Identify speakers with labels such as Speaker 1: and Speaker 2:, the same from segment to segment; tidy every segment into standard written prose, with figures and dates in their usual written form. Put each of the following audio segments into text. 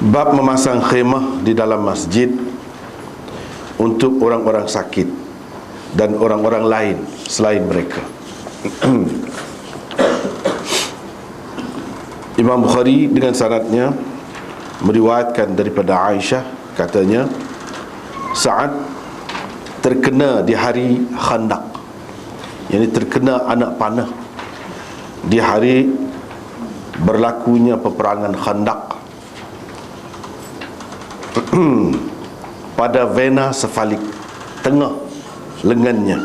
Speaker 1: Bab memasang khemah di dalam masjid untuk orang-orang sakit dan orang-orang lain selain mereka. Imam Bukhari dengan sanadnya meriwayatkan daripada Aisyah, katanya Sa'ad terkena di hari Khandaq, yakni terkena anak panah di hari berlakunya peperangan Khandaq, pada vena sefalik, tengah lengannya.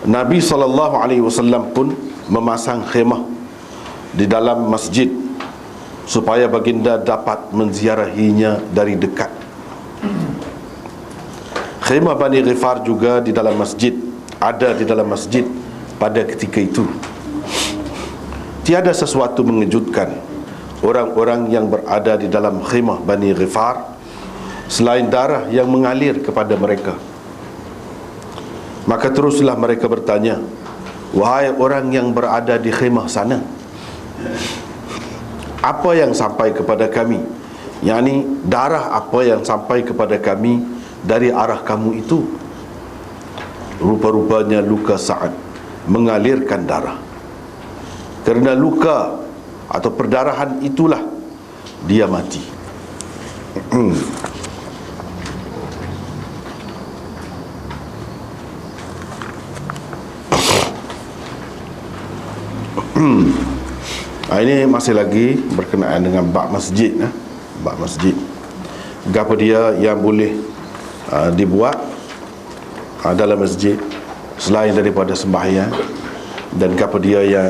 Speaker 1: Nabi SAW pun memasang khemah di dalam masjid supaya baginda dapat menziarahinya dari dekat. Khemah Bani Ghifar juga di dalam masjid, ada di dalam masjid pada ketika itu. Tiada sesuatu mengejutkan orang-orang yang berada di dalam khemah Bani Ghifar selain darah yang mengalir kepada mereka. Maka teruslah mereka bertanya, wahai orang yang berada di khemah sana, apa yang sampai kepada kami? yakni darah apa yang sampai kepada kami dari arah kamu itu? Rupa-rupanya luka Sa'ad mengalirkan darah. Kerana luka atau perdarahan itulah dia mati. Ini masih lagi berkenaan dengan bab masjid. Bab masjid, apa dia yang boleh dibuat dalam masjid selain daripada sembahyang, dan apa dia yang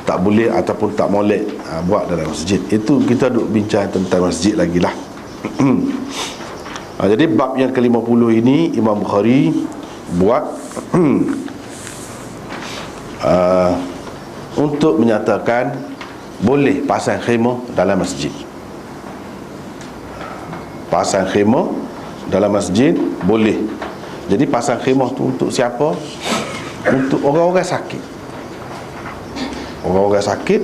Speaker 1: tak boleh ataupun tak molek buat dalam masjid. Itu kita duk bincang tentang masjid lagi lah. Jadi bab yang ke-50 ini Imam Bukhari buat untuk menyatakan boleh pasang khemah dalam masjid. Pasang khemah dalam masjid boleh. Jadi pasang khemah tu untuk siapa? Untuk orang-orang sakit. Orang-orang sakit,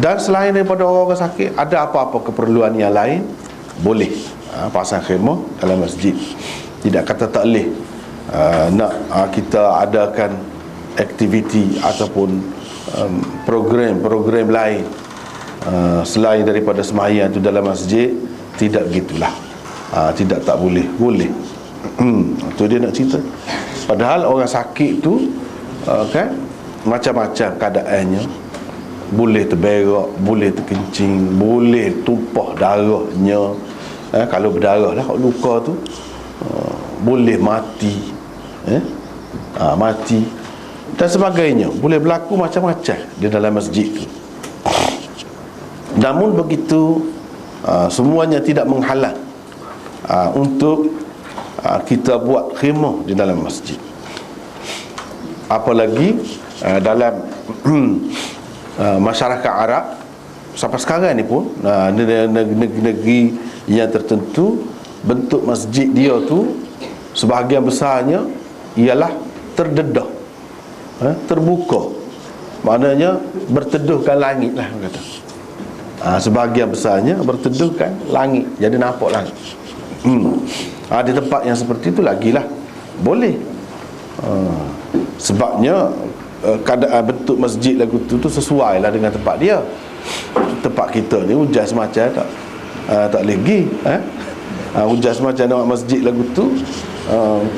Speaker 1: dan selain daripada orang-orang sakit, ada apa-apa keperluan yang lain, boleh pasang khemah dalam masjid. Tidak kata tak boleh nak kita adakan aktiviti ataupun program-program lain selain daripada sembahyang itu dalam masjid. Tidak gitulah. Tidak, tak boleh. Boleh. Itu dia nak cerita. Padahal orang sakit tu kan macam-macam keadaannya. Boleh terberak, boleh terkencing, boleh tumpah darahnya. Kalau berdarah lah, kalau luka tu boleh mati, mati dan sebagainya. Boleh berlaku macam-macam di dalam masjid tu. Namun begitu, semuanya tidak menghalang untuk kita buat khemah di dalam masjid. Apalagi dalam masyarakat Arab sampai sekarang ni pun, negeri-negeri yang tertentu, bentuk masjid dia tu sebahagian besarnya ialah terdedah, terbuka. Maknanya berteduhkan langit lah kata. Sebahagian besarnya berteduhkan langit, jadi nampak langit. Di tempat yang seperti itu lagilah boleh. Sebabnya keadaan bentuk masjid lagu tu sesuai lah dengan tempat dia. Tempat kita ni hujan semacam tak lagi. Hujan semacam nak masjid lagu tu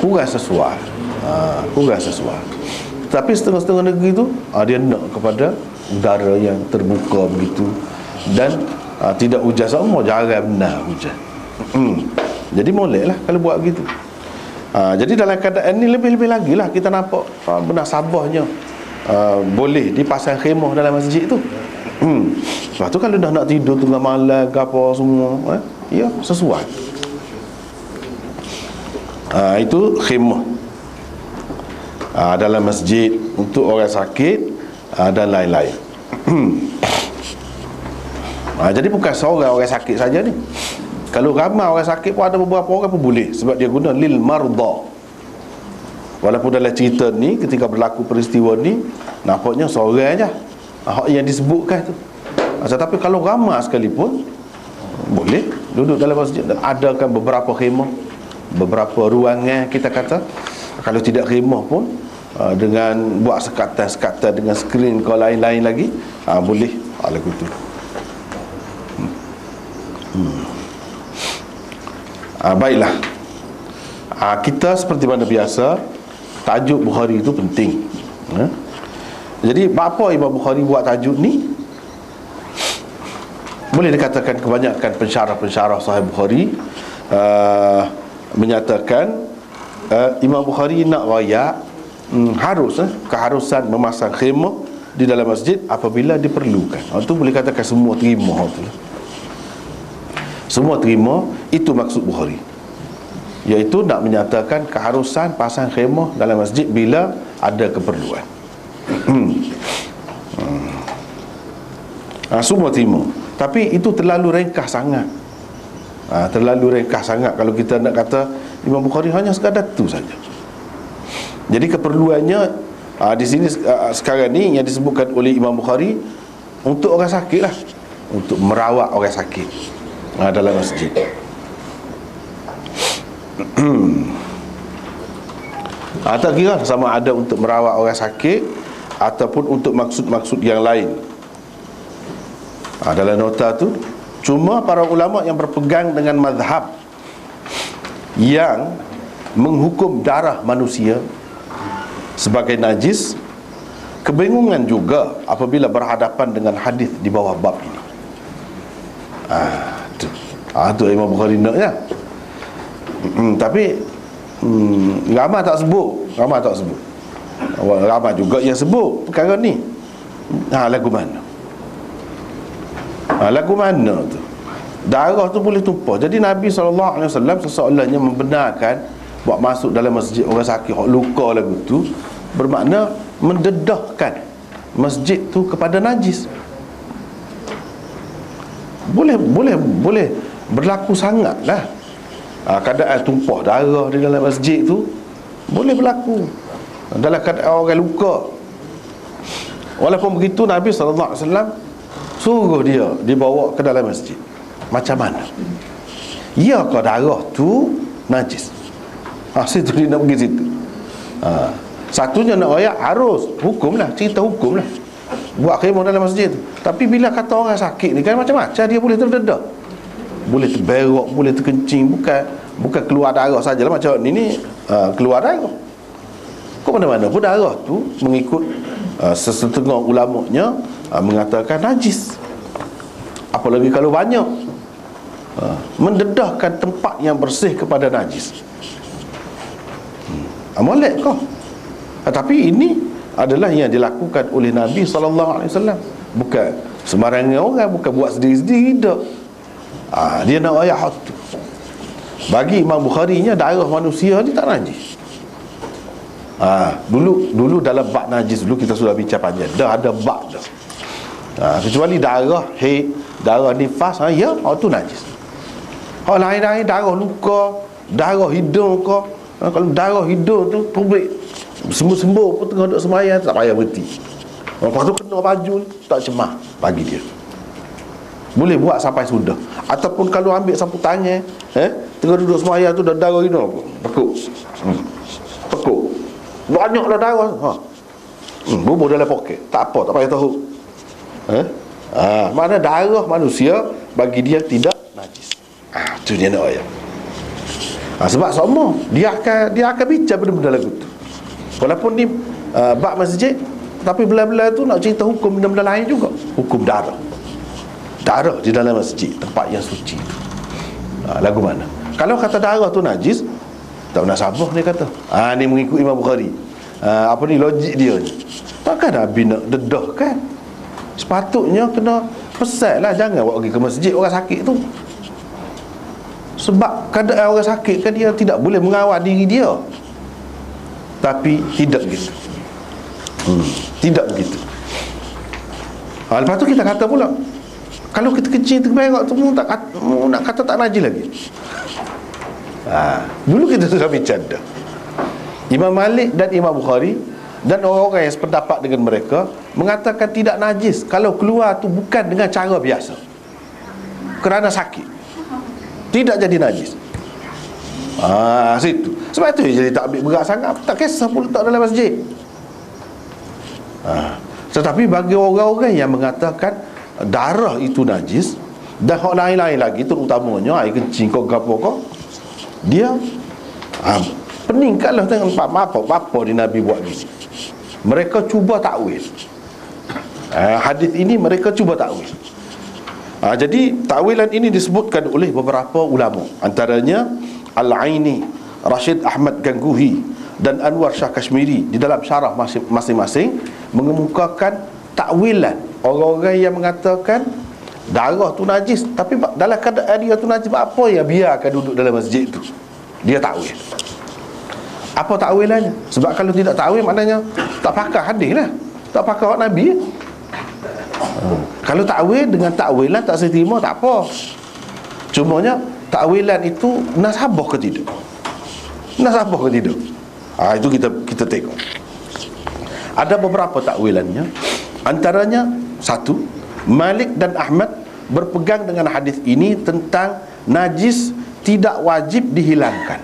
Speaker 1: kurang sesuai. Kurang sesuai. Tapi setengah-setengah negeri tu dia nak kepada udara yang terbuka begitu, dan tidak hujan sama, jarang benar hujan. Jadi molek lah kalau buat begitu. Jadi dalam keadaan ni lebih-lebih lagi lah kita nampak benar sabahnya boleh dipasang khemah dalam masjid tu. Lepas tu kalau dah nak tidur tengah malam ke apa semua, ya sesuai. Itu khemah dalam masjid untuk orang sakit dan lain-lain. Jadi bukan seorang orang sakit saja ni. Kalau ramai orang sakit pun ada beberapa orang pun boleh, sebab dia guna lil marda. Walaupun dalam cerita ni ketika berlaku peristiwa ni nampaknya seorang aja yang disebutkan tu. Tetapi kalau ramai sekalipun, boleh duduk dalam masjid. Dan adakan beberapa khemah, beberapa ruangan kita kata. Kalau tidak khemah pun, dengan buat sekatan-sekatan dengan skrin ke lain-lain lagi, boleh lagu tu. Baiklah, kita seperti mana biasa, tajuk Bukhari itu penting. Jadi apa Imam Bukhari buat tajuk ni? Boleh dikatakan kebanyakan pensyarah-pensyarah Sahih Bukhari menyatakan Imam Bukhari nak raya keharusan memasang khemah di dalam masjid apabila diperlukan. Itu boleh katakan semua terima tu. Semua terima, itu maksud Bukhari, iaitu nak menyatakan keharusan pasang khemah dalam masjid bila ada keperluan. Semua terima. Tapi itu terlalu ringkas sangat. Terlalu ringkas sangat kalau kita nak kata Imam Bukhari hanya sekadar tu saja. Jadi keperluannya di sini sekarang ni yang disebutkan oleh Imam Bukhari untuk orang sakit lah, untuk merawat orang sakit dalam masjid. Tak kira sama ada untuk merawat orang sakit ataupun untuk maksud-maksud yang lain. Dalam nota tu, cuma para ulama yang berpegang dengan mazhab yang menghukum darah manusia sebagai najis kebingungan juga apabila berhadapan dengan hadis di bawah bab ini. Tu Imam Bukhari naknya. Tapi ramai tak sebut, ramai juga yang sebut perkara ni. Lagu mana? Lagu mana tu? Darah tu boleh tumpah. Jadi Nabi SAW seseorangnya membenarkan buat masuk dalam masjid orang sakit, luka lagu tu, bermakna mendedahkan masjid tu kepada najis. Boleh berlaku sangatlah. Keadaan tumpah darah di dalam masjid tu boleh berlaku dalam keadaan orang luka. Walaupun begitu, Nabi SAW suruh dia dibawa ke dalam masjid. Macam mana? Ya ke darah tu najis? Situ dia nak pergi situ. Satunya nak ayat harus hukumlah, cerita hukumlah buat khemah dalam masjid tu. Tapi bila kata orang sakit ni kan macam-macam, dia boleh terdedah, boleh terberok, boleh terkencing, bukan keluar darah sajalah macam ni keluar darah. Kau mana-mana pun darah tu mengikut sesetengah ulamanya mengatakan najis. Apalagi kalau banyak, mendedahkan tempat yang bersih kepada najis. Molek kau. Tapi ini adalah yang dilakukan oleh Nabi SAW. Bukan sembarangan orang, bukan buat sendiri-sendiri dah. Dia nak ayat hak tu. Bagi Imam Bukhari nya darah manusia ni tak najis. Dulu dalam bab najis dulu kita sudah bincang panjang. Dah ada bab dah. Kecuali darah haid, darah nifas, tu najis. Hak lain-lain, darah luka, darah hidung kau. Kalau darah hidung tu publik sembuh-sembuh pun tengah duduk sembahyang, tak payah berhenti. Lepas tu kena baju tak cemah bagi dia. Boleh buat sampai sudah. Ataupun kalau ambil sapu tangan, tengah duduk sembahyang tu dah darah hidung, pekuk. Banyaklah darah. Bubuh dalam poket. Tak apa, tak payah tahu. Mana darah manusia bagi dia tidak najis. Tu dia nak ayat. Sebab sama dia akan bincang benda-benda lagu tu. Walaupun ni bab masjid, tapi belah-belah tu nak cerita hukum benda-benda lain juga. Hukum darah di dalam masjid, tempat yang suci. Lagu mana? Kalau kata darah tu najis, tak nak sabar dia kata. Ni mengikut Imam Bukhari. Apa ni logik dia ni? Takkan Nabi nak dedah kan? Sepatutnya kena pesan lah, jangan bawa pergi ke masjid orang sakit tu. Sebab keadaan orang sakit kan dia tidak boleh mengawal diri dia. Tapi tidak begitu. Tidak begitu. Lepas tu kita kata pula, kalau kita kecil terberak tu nak kata tak najis lagi. Dulu kita sudah bincang dah. Imam Malik dan Imam Bukhari Dan orang-orang yang sependapat dengan mereka mengatakan tidak najis kalau keluar tu bukan dengan cara biasa, kerana sakit, tidak jadi najis. Situ. Sebab tu jadi tak ambil berat sangat, tak kisah pun letak dalam masjid. Tetapi bagi orang-orang yang mengatakan darah itu najis, dan hak lain-lain lagi, terutamanya air kencing kau gapo kau, dia peningkatlah tengok apa di Nabi buat gini. Mereka cuba takwil hadis ini, mereka cuba takwil. Jadi takwilan ini disebutkan oleh beberapa ulama, antaranya Al-Aini, Rashid Ahmad Gangguhi dan Anwar Shah Kashmiri di dalam syarah masing-masing mengemukakan takwilan orang-orang yang mengatakan darah tu najis, tapi dalam keadaan dia tu najis, apa ya biarkan duduk dalam masjid tu. Dia takwil. Apa takwilannya? Sebab kalau tidak takwil maknanya tak pakai hadis lah, tak pakai hak Nabi. Kalau takwil dengan takwilan tak seterima, tak apa. Cumanya takwilan itu nasabah ke tidak? Nasabah ke tidak? Itu kita tengok. Ada beberapa takwilannya. Antaranya satu, Malik dan Ahmad berpegang dengan hadis ini tentang najis tidak wajib dihilangkan.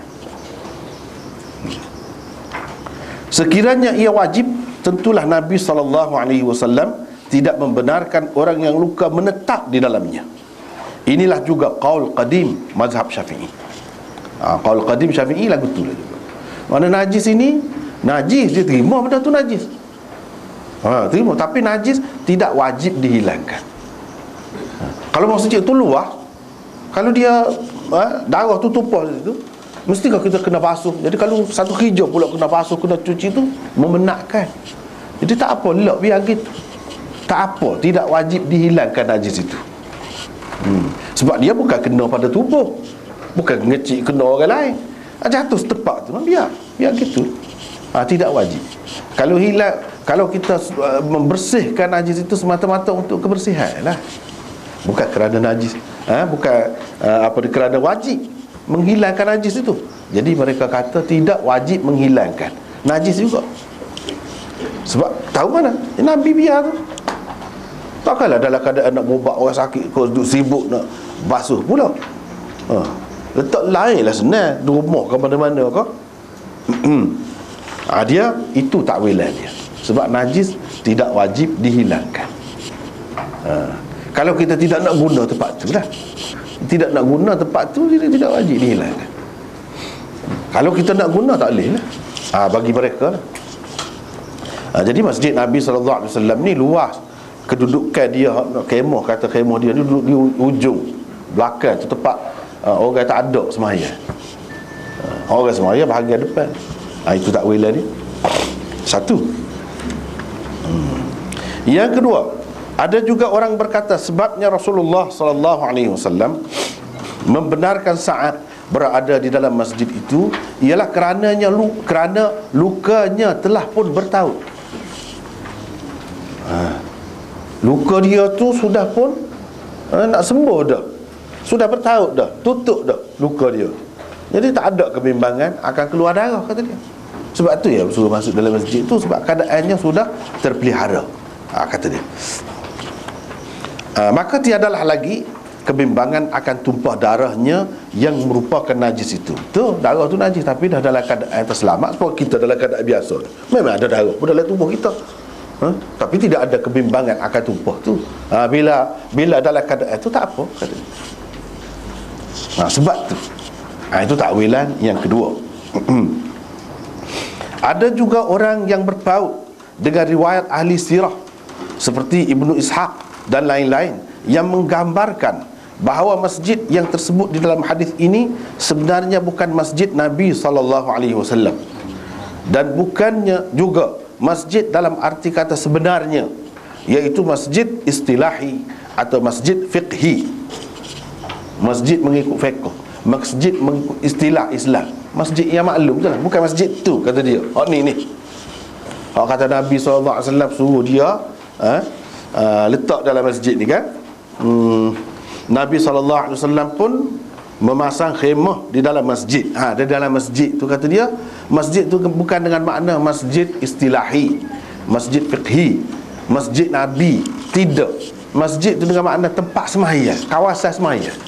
Speaker 1: Sekiranya ia wajib, tentulah Nabi SAW tidak membenarkan orang yang luka menetap di dalamnya. Inilah juga qaul qadim mazhab Syafi'i. Qaul qadim Syafi'i lagu tu lah juga. Mana najis ini, najis, dia terima benda tu najis. Terima, tapi najis tidak wajib dihilangkan. Kalau masjid tu luar, kalau dia darah tu tumpah di situ, mesti kita kena basuh. Jadi kalau satu kerja pula kena basuh, kena cuci tu memenatkan. Jadi tak apa, lelak biar gitu. Tak apa, tidak wajib dihilangkan najis itu. Sebab dia bukan kena pada tubuh, bukan ngecik kena orang lain. Jatuh setepak tu, biar gitu. Tidak wajib. Kalau hilang, kalau kita membersihkan najis itu semata-mata untuk kebersihan lah, bukan kerana najis, bukan kerana wajib menghilangkan najis itu. Jadi mereka kata tidak wajib menghilangkan najis juga. Sebab tahu mana Nabi biar tu. Takkanlah dalam keadaan nak berubat orang sakit kau duduk sibuk nak basuh pula. Letak lain lah senang, di rumah ke mana-mana ke. Dia itu takwilan dia. Sebab najis tidak wajib dihilangkan. Kalau kita tidak nak guna tempat tu lah, tidak nak guna tempat tu, dia tidak wajib dihilangkan. Kalau kita nak guna tak boleh lah, bagi mereka lah. Jadi masjid Nabi SAW ni luas. Kedudukan dia, kemah, kata kemah dia duduk di ujung belakang tu, tempat orang tak ada sembahyang. Orang sembahyang bahagian depan. Itu takwilan dia. Satu. Yang kedua, ada juga orang berkata sebabnya Rasulullah SAW membenarkan Sa'ad berada di dalam masjid itu ialah kerana lukanya telah pun bertaut. Luka dia tu sudah pun nak sembuh dah, sudah bertaut dah, tutup dah luka dia. Jadi tak ada kebimbangan akan keluar darah, kata dia. Sebab tu ya suruh masuk dalam masjid tu, sebab keadaannya sudah terpelihara, kata dia. Maka tiadalah lagi kebimbangan akan tumpah darahnya yang merupakan najis itu. Tu darah tu najis, tapi dah dalam keadaan terselamat. Sebab kita dalam keadaan biasa, memang ada darah pun dalam tubuh kita, tapi tidak ada kebimbangan akan tumpah tu. Bila dalam keadaan itu tak apa, kata dia. Sebab tu itu takwilan yang kedua. Ada juga orang yang berpaut dengan riwayat ahli sirah seperti Ibnu Ishaq dan lain-lain yang menggambarkan bahawa masjid yang tersebut di dalam hadis ini sebenarnya bukan masjid Nabi SAW, dan bukannya juga masjid dalam arti kata sebenarnya, iaitu masjid istilahi atau masjid fiqhi. Masjid mengikut fiqh, masjid mengikut istilah Islam, masjid yang maklum tu lah, bukan masjid tu, kata dia. Ni kata Nabi SAW suruh dia letak dalam masjid ni kan. Nabi SAW pun memasang khemah di dalam masjid. Di dalam masjid tu kata dia, masjid tu bukan dengan makna masjid istilahi, masjid fiqhi, masjid Nabi. Tidak. Masjid tu dengan makna tempat sembahyang, kawasan sembahyang.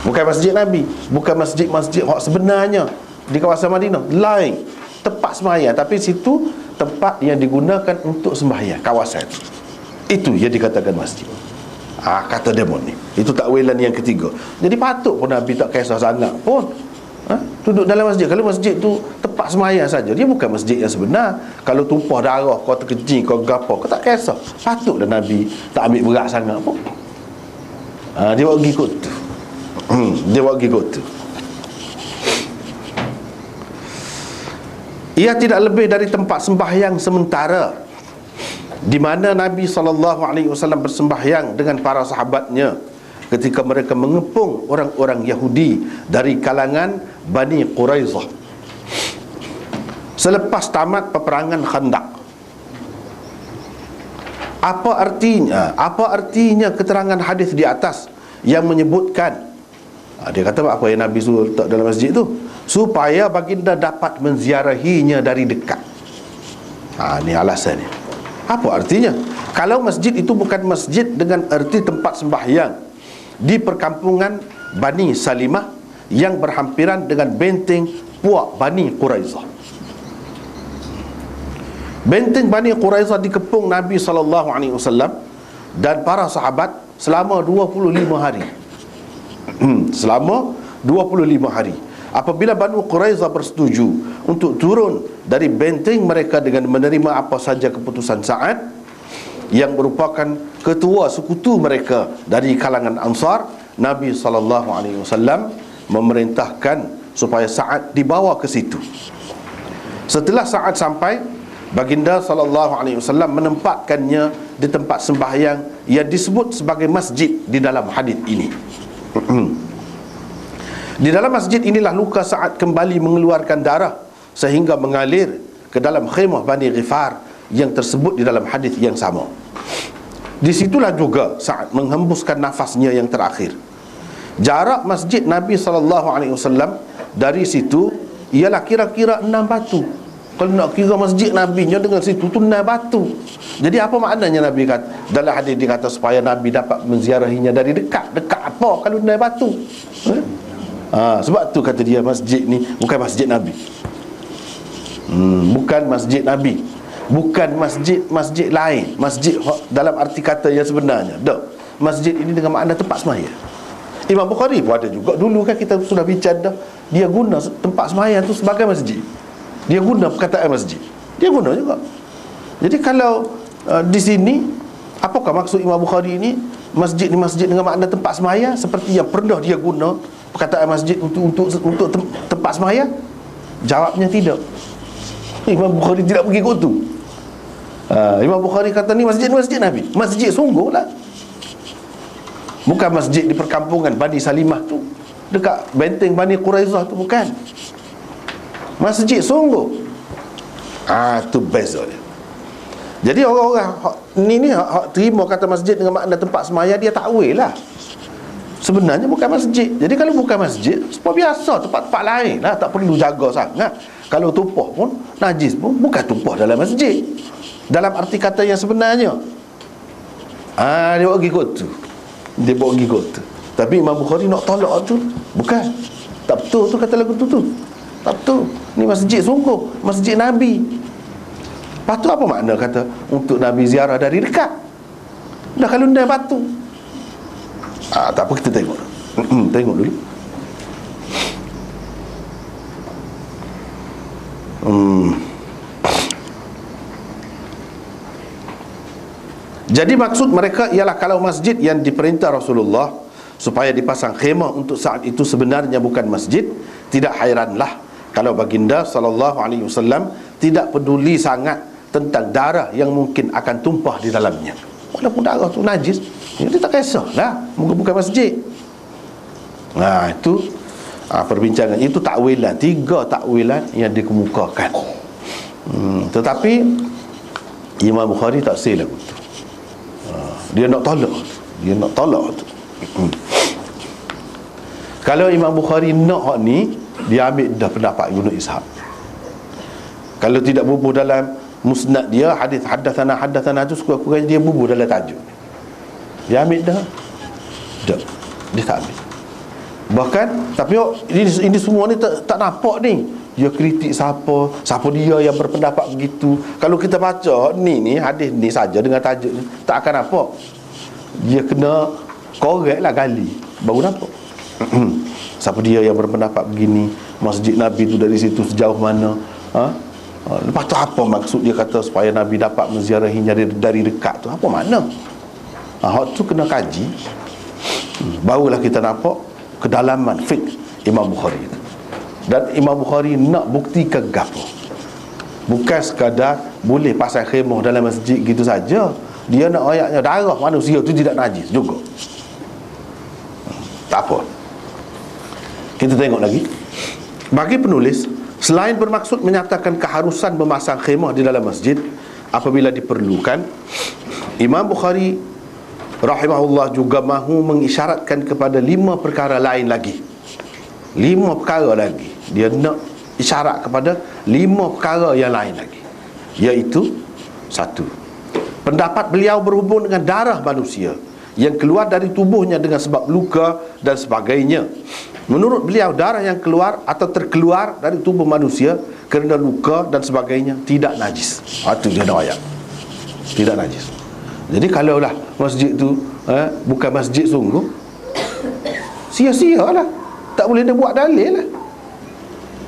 Speaker 1: Bukan masjid Nabi, bukan masjid-masjid hak sebenarnya di kawasan Madinah. Lain, tempat sembahyang, tapi situ tempat yang digunakan untuk sembahyang, kawasan itu yang dikatakan masjid. Kata demo ni, itu takwilan yang ketiga. Jadi patut pun Nabi tak kisah sangat pun duduk dalam masjid. Kalau masjid tu tempat sembahyang saja, dia bukan masjid yang sebenar. Kalau tumpah darah, kau terkencing, kau gapo, kau tak kisah. Patutlah Nabi tak ambil berat sangat pun. Dia buat ikut tu. Dia buat ikut tu. Ia tidak lebih dari tempat sembahyang sementara, di mana Nabi SAW bersembahyang dengan para sahabatnya ketika mereka mengepung orang-orang Yahudi dari kalangan Bani Quraizah selepas tamat peperangan Khandaq. Apa artinya keterangan hadis di atas yang menyebutkan, dia kata apa yang Nabi suruh letak dalam masjid tu? Supaya baginda dapat menziarahinya dari dekat. Ni alasannya. Apa artinya? Kalau masjid itu bukan masjid dengan erti tempat sembahyang di perkampungan Bani Salimah yang berhampiran dengan benteng puak Bani Quraizah. Benteng Bani Quraizah dikepung Nabi SAW dan para sahabat selama 25 hari. Selama 25 hari. Apabila Bani Quraizah bersetuju untuk turun dari benteng mereka dengan menerima apa saja keputusan Sa'ad yang merupakan ketua sekutu mereka dari kalangan Ansar, Nabi SAW memerintahkan supaya Sa'ad dibawa ke situ. Setelah Sa'ad sampai, baginda SAW menempatkannya di tempat sembahyang yang disebut sebagai masjid di dalam hadis ini. Di dalam masjid inilah luka Sa'ad kembali mengeluarkan darah sehingga mengalir ke dalam khemah Bani Ghifar yang tersebut di dalam hadis yang sama. Disitulah juga Sa'ad menghembuskan nafasnya yang terakhir. Jarak masjid Nabi SAW dari situ ialah kira-kira 6 batu. Kalau nak kira masjid Nabi nya dengan situ tu 6 batu. Jadi apa maknanya Nabi kata dalam hadis dia kata supaya Nabi dapat menziarahinya dari dekat? Dekat apa kalau 6 batu? Sebab tu kata dia masjid ni bukan masjid Nabi. Bukan masjid Nabi, bukan masjid lain, masjid dalam arti kata yang sebenarnya. Masjid ini dengan makna tempat sembahyang. Imam Bukhari pun ada juga. Dulu kan kita sudah bincang dah, dia guna tempat sembahyang tu sebagai masjid. Dia guna perkataan masjid, dia guna juga. Jadi kalau di sini, apakah maksud Imam Bukhari ini? Masjid ni masjid dengan makna tempat sembahyang seperti yang pernah dia guna perkataan masjid untuk tempat sembahyang? Jawabnya tidak. Imam Bukhari tidak pergi ikut tu. Imam Bukhari kata ni masjid Nabi, masjid sungguh lah. Bukan masjid di perkampungan Bani Salimah tu, dekat benteng Bani Quraizah tu, bukan. Masjid sungguh. Tu best dia. Jadi orang-orang ni terima kata masjid dengan makna tempat sembahyang, dia takwil lah. Sebenarnya bukan masjid. Jadi kalau bukan masjid, seperti biasa tempat-tempat lain lah, tak perlu jaga sangat. Kalau tumpah pun, najis pun bukan tumpah dalam masjid dalam arti kata yang sebenarnya. Dia buat ikut tu. Dia buat ikut tu. Tapi Imam Bukhari nak tolak tu, bukan. Tak betul tu kata lagu tu. Tak betul. Ni masjid sungguh, masjid Nabi. Lepas tu apa makna kata untuk Nabi ziarah dari dekat? Dah kalau dah batu. Tak apa, kita tengok. Tengok dulu. Jadi maksud mereka ialah kalau masjid yang diperintah Rasulullah supaya dipasang khemah untuk saat itu sebenarnya bukan masjid, tidak hairanlah kalau baginda SAW tidak peduli sangat tentang darah yang mungkin akan tumpah di dalamnya. Walaupun darah tu najis, dia tak kisahlah, bukan masjid. Itu perbincangan. Itu takwilan, 3 takwilan yang dikemukakan. Tetapi Imam Bukhari tak silap tu. Dia nak tolak tu. Kalau Imam Bukhari nak hak ni, dia ambil dah pendapat Ibnu Ishaq. Kalau tidak bubuh dalam musnad dia, hadis haddatsana tu sekurang-kurangnya dia bubuh dalam tajuk. Dia ambil dah. Tak. Dia tak ambil. Bahkan tapi ini semua ni tak nampak ni. Dia kritik siapa dia yang berpendapat begitu. Kalau kita baca ni hadis ni saja dengan tajuk ni, tak akan nampak. Dia kena korek lah gali, baru nampak. Siapa dia yang berpendapat begini, masjid Nabi tu dari situ sejauh mana, lepas tu apa maksud dia kata supaya Nabi dapat menziarahinya dari dekat tu, apa makna? Hak tu kena kaji, barulah kita nampak kedalaman fiqh Imam Bukhari itu. Dan Imam Bukhari nak buktikan gapo, bukan sekadar boleh pasang khemah dalam masjid gitu saja. Dia nak ayatnya darah manusia tu tidak najis juga. Tak apa. Kita tengok lagi. Bagi penulis, selain bermaksud menyatakan keharusan memasang khemah di dalam masjid apabila diperlukan, Imam Bukhari rahimahullah juga mahu mengisyaratkan kepada 5 perkara lain lagi. 5 perkara lagi. Dia nak isyarat kepada 5 perkara yang lain lagi, iaitu 1. Pendapat beliau berhubung dengan darah manusia yang keluar dari tubuhnya dengan sebab luka dan sebagainya. Menurut beliau, darah yang keluar atau terkeluar dari tubuh manusia kerana luka dan sebagainya tidak najis. Itu dia nak ayat, tidak najis. Jadi kalaulah masjid tu bukan masjid sungguh, sia-sia lah. Tak boleh dia buat dalil lah.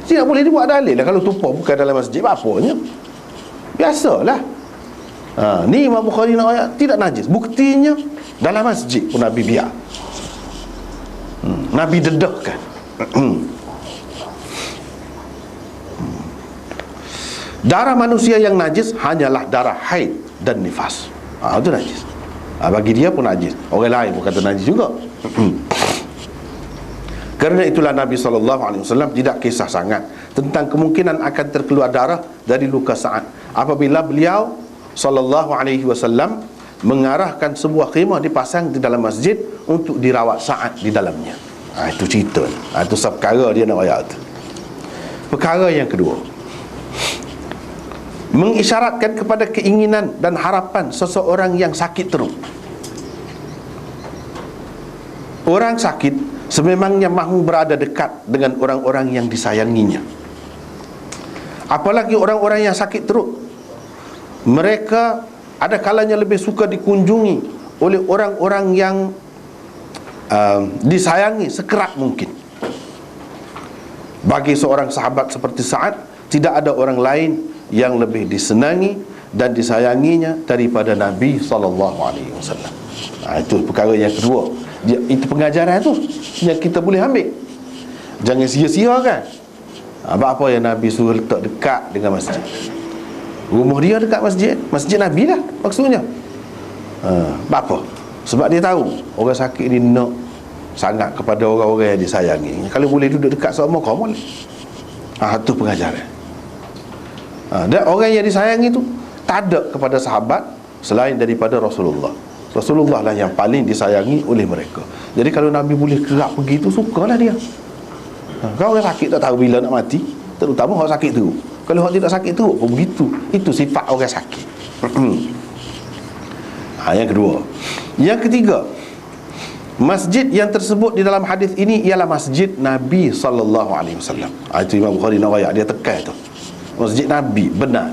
Speaker 1: Tidak boleh dia buat dalil lah. Kalau tumpah bukan dalam masjid, apa-apanya, biasalah. Ni Imam Bukhari nak ayat tidak najis. Buktinya dalam masjid pun Nabi biar, Nabi dedahkan. Darah manusia yang najis hanyalah darah haid dan nifas. Itu najis. Bagi dia pun najis. Orang lain pun kata najis juga. Kerana itulah Nabi SAW tidak kisah sangat tentang kemungkinan akan terkeluar darah dari luka Sa'ad apabila beliau SAW mengarahkan sebuah khemah dipasang di dalam masjid untuk dirawat Sa'ad di dalamnya. Itu cerita. Itu perkara dia nak ayat tu. Perkara yang kedua, mengisyaratkan kepada keinginan dan harapan seseorang yang sakit teruk. Orang sakit sememangnya mahu berada dekat dengan orang-orang yang disayanginya. Apalagi orang-orang yang sakit teruk, mereka ada kalanya lebih suka dikunjungi oleh orang-orang yang disayangi sekerat mungkin. Bagi seorang sahabat seperti Sa'ad, tidak ada orang lain yang lebih disenangi dan disayanginya daripada Nabi SAW. Itu perkara yang kedua. Itu pengajaran tu yang kita boleh ambil. Jangan sia-siakan. Apa yang Nabi suruh letak dekat dengan masjid. Rumah dia dekat masjid, masjid Nabi lah maksudnya. Apa? Sebab dia tahu orang sakit ni nak sangat kepada orang-orang yang disayangi. Kalau boleh duduk dekat sama kau boleh. Itu pengajaran. Dan orang yang disayangi tu tak ada kepada sahabat selain daripada Rasulullah. Rasulullah lah yang paling disayangi oleh mereka. Jadi kalau Nabi boleh gerak pergi tu, sukalah dia. Kalau orang sakit tak tahu bila nak mati, terutama orang sakit teruk. Kalau orang tidak sakit teruk pun begitu. Itu sifat orang sakit. Yang kedua. Yang ketiga, masjid yang tersebut di dalam hadis ini ialah masjid Nabi SAW. Itu Imam Bukhari nak ayat, dia tekan tu. Masjid Nabi, benar.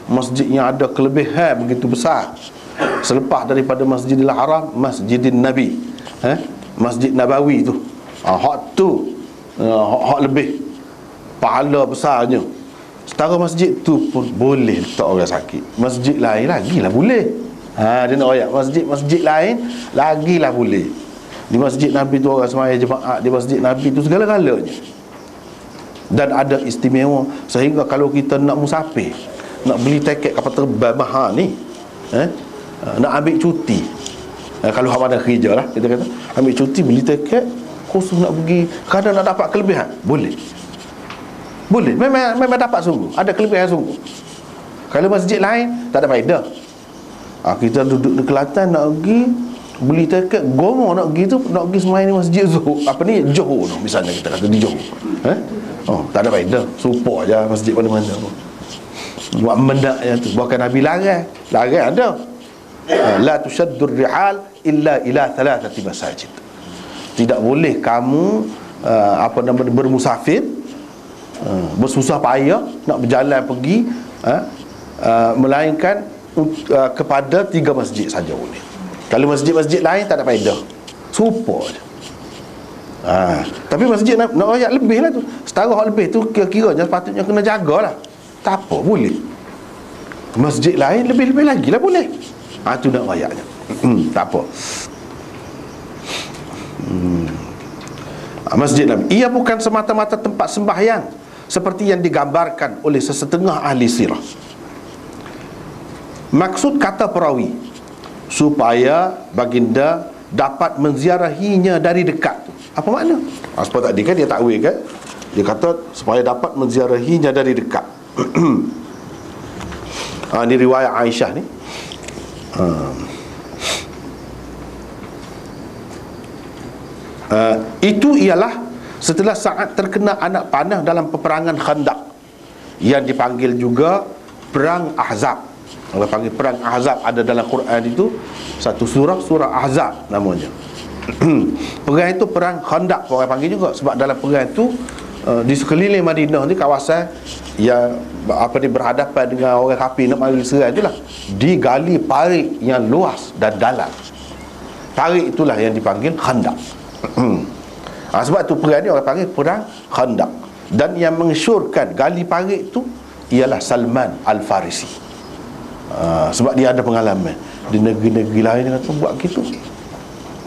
Speaker 1: Masjid yang ada kelebihan begitu besar selepas daripada Masjidil Haram, Masjidin Nabi, Masjid Nabawi tu. Hak tu hak lebih pahala besarnya. Setara masjid tu pun boleh letak orang sakit. Masjid lain lagilah boleh. Dia nak ayat masjid lain lagilah boleh. Di Masjid Nabi tu orang sembahyang jemaat di Masjid Nabi tu segala-galanya. Dan ada istimewa sehingga kalau kita nak musafir, nak beli tiket kapal terbang mahal ni, nak ambil cuti, kalau Ramadan kerja lah, kita kata ambil cuti, beli tiket khusus nak pergi, kadang nak dapat kelebihan, boleh. Memang dapat sungguh, ada kelebihan sungguh. Kalau masjid lain tak ada faedah. Kita duduk di Kelantan nak pergi beli tiket gomo nak pergi tu, nak pergi semain di masjid Zuhur, apa ni, Johor tu misalnya, kita kata di Johor. Tak ada faedah, support je masjid mana-mana pun. Buat mendak je tu. Bahkan Nabi larang ada. La tushaddur rihal illa ila thalathati masajid. Tidak boleh kamu bermusafir, bersusah payah nak berjalan pergi, melainkan kepada 3 masjid saja boleh. Kalau masjid-masjid lain tak ada faedah, support je. Tapi masjid nak ayat lebih lah tu, setara lebih tu kira-kiranya sepatutnya kena jagalah. Tak apa, boleh. Masjid lain lebih-lebih lagi lah boleh. Tu nak ayatnya. Tak apa. Masjid Nabi, ia bukan semata-mata tempat sembahyang seperti yang digambarkan oleh sesetengah ahli sirah. Maksud kata perawi, supaya baginda dapat menziarahinya dari dekat. Apa makna? Sebab tadi kan dia takwil kan, dia kata supaya dapat menziarahinya dari dekat. Ini riwayat Aisyah ni. Itu ialah setelah saat terkena anak panah dalam peperangan Khandaq, yang dipanggil juga Perang Ahzab. Orang panggil Perang Ahzab, ada dalam Quran itu satu surah, surah Ahzab namanya. Perang itu Perang Khandaq orang panggil juga, sebab dalam perang itu di sekeliling Madinah ni, kawasan yang berhadapan dengan orang kafir nak mari serang itulah, digali parit yang luas dan dalam. Parit itulah yang dipanggil Khandaq. Sebab tu perang ni orang panggil Perang Khandaq. Dan yang mengesyorkan gali parit itu ialah Salman Al-Farisi. Sebab dia ada pengalaman di negeri-negeri lain. Dia kata buat gitu,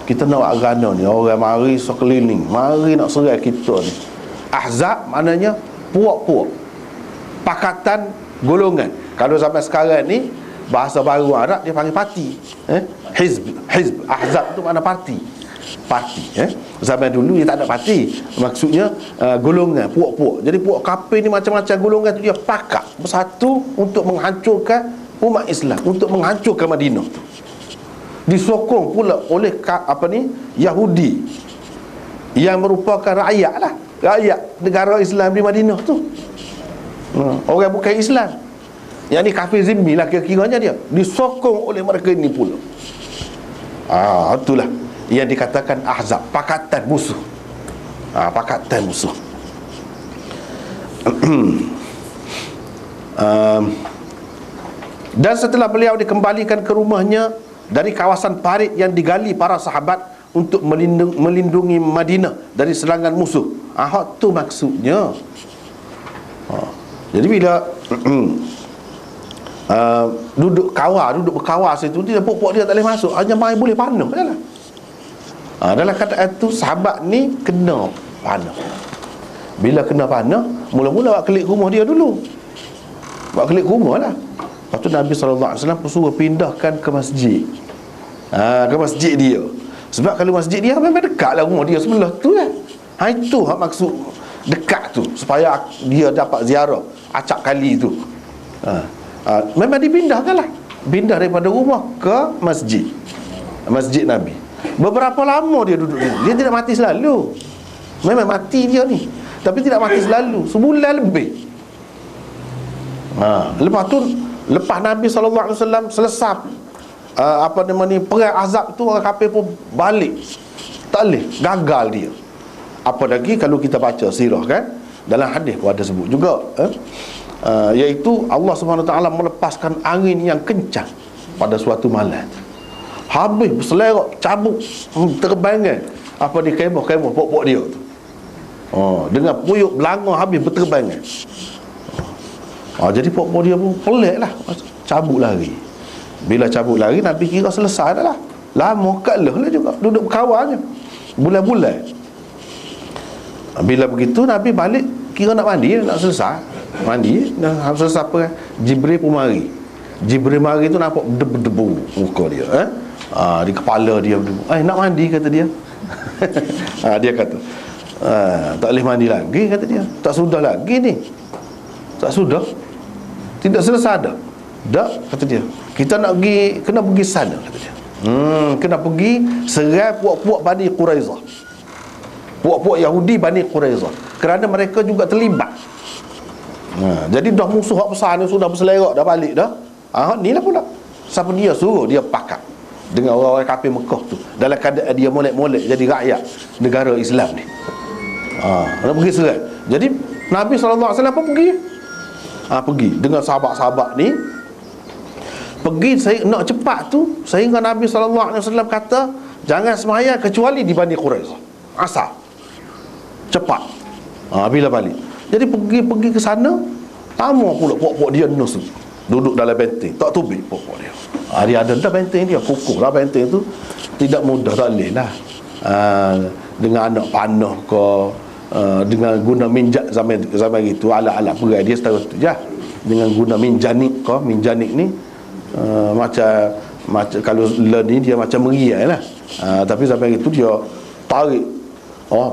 Speaker 1: kita nak buat agana ni, orang mari sekeliling, mari nak serang kita ni. Ahzab maknanya puak-puak, pakatan golongan. Kalau sampai sekarang ni bahasa baru Arab dia panggil parti, hizb. Ahzab tu makna parti. Zaman dulu dia tak ada parti, maksudnya golongan, puak-puak. Jadi puak kafir ni macam-macam golongan tu, dia pakat bersatu untuk menghancurkan umat Islam, untuk menghancurkan Madinah tu. Disokong pula oleh Yahudi yang merupakan rakyat negara Islam di Madinah tu. Orang bukan Islam, yang ni kafir zimmi lah kira-kiranya, dia disokong oleh mereka ini pula. Itulah yang dikatakan Ahzab, pakatan musuh. Pakatan musuh. Dan setelah beliau dikembalikan ke rumahnya dari kawasan parit yang digali para sahabat untuk melindungi Madinah dari serangan musuh. Hak tu maksudnya. Jadi bila duduk berkawal situ, dia pokok dia tak boleh masuk, hanya mai boleh panah sajalah. Dalam kata itu sahabat ni kena panah. Bila kena panah, mula-mula buat kelik rumah dia dulu. Buat kelik rumah lah. Lepas tu Nabi SAW suruh pindahkan ke masjid. Ke masjid dia. Sebab kalau masjid dia memang dekat lah rumah dia sebelah tu kan. Itu maksud dekat tu, supaya dia dapat ziarah acap kali tu. Memang dipindahkan lah. Pindah daripada rumah ke masjid, masjid Nabi. Beberapa lama dia duduk ni. Dia tidak mati selalu. Memang mati dia ni, tapi tidak mati selalu. Sebulan lebih. Lepas tu, lepas Nabi SAW selesai perang Ahzab tu, orang kafir pun balik. Tak boleh, gagal dia. Apa lagi kalau kita baca sirah kan, dalam hadis pun ada sebut juga, iaitu Allah SWT melepaskan angin yang kencang pada suatu malam. Habis berselerak, cabut, terbangan di kemah-kemah pokok dia tu. Dengan puyuk belanga habis berterbangan. Jadi pokok dia pun pelik lah, cabut lari. Bila cabut lari, Nabi kira selesai dah lah. Lama kalah lah juga, duduk berkawannya bulan-bulan. Bila begitu Nabi balik, kira nak mandi, nak selesai mandi, dah selesai apa, Jibril pun mari. Jibril mari tu nampak debu-debu muka dia, di kepala dia berdebu. Nak mandi kata dia. Dia kata tak boleh mandi lagi kata dia. Tak sudah lagi ni, tak sudah, tidak selesai dah. Dah kata dia, kita nak pergi, kena pergi sana kata dia. Kena pergi serang puak-puak Bani Quraizah, puak-puak Yahudi Bani Quraizah, kerana mereka juga terlibat. Jadi dah musuh hak besar ni sudah berselerak dah balik dah. Ni lah pula siapa dia suruh dia pakat dengan orang-orang kafir Mekah tu, dalam keadaan dia molek-molek jadi rakyat negara Islam ni. Nak pergi serang. Jadi Nabi SAW pun pergi. Pergi dengan sahabat-sahabat ni. Pergi nak cepat tu, sehingga Nabi SAW kata jangan sembahyang kecuali di Bani Quraizah. Asal cepat. Bila balik. Jadi pergi ke sana, lama pula puak-puak dia nus duduk dalam benteng, tak tubik puak-puak dia. Dia ada dah benteng dia, kukuh lah benteng tu. Tidak mudah, tak boleh lah. Dengan anak panah ke, dengan guna minjak zaman itu, alat-alat perai dia setara tu je. Dengan guna minjanik ke, minjanik ni macam kalau learn ni dia macam meriai lah. Tapi zaman itu dia tarik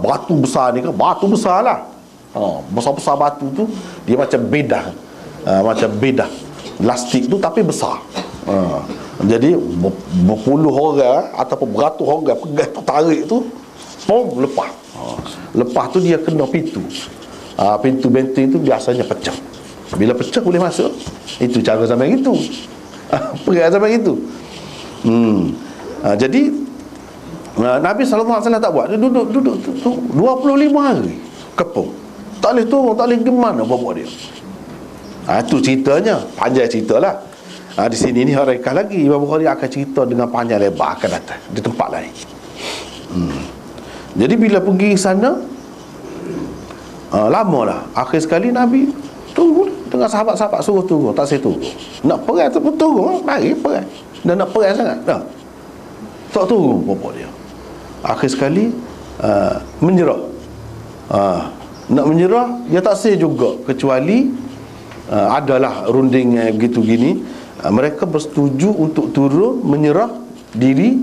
Speaker 1: batu besar ni kan, batu besar lah. Besar-besar batu tu dia macam bedah, macam bedah plastik tu tapi besar. Jadi berpuluh orang ataupun beratus orang pegang tu, tarik tu, pom, lepas. Lepas tu dia kena pintu. Pintu benteng tu biasanya pecah. Bila pecah boleh masuk. Itu cara zaman itu. Perang zaman itu. Jadi Nabi SAW tak buat. Dia duduk 25 hari kepung. Tak boleh turun, tak boleh gimana buat dia. Itu ceritanya. Panjang cerita lah. Di sini ni orang ikan lagi. Imam Bukhari akan cerita dengan panjang lebar akan datang di tempat lain. Jadi bila pergi sana, lama lah. Akhir sekali Nabi tunggu dengan sahabat-sahabat, suruh tunggu. Tak saya tunggu. Nak perang tu pun tunggu. Mari perang. Dan nak perang sangat dah. Tak tunggu apa dia. Akhir sekali menyerah. Nak menyerah, dia tak say juga, kecuali adalah runding begitu gini. Mereka bersetuju untuk turun menyerah diri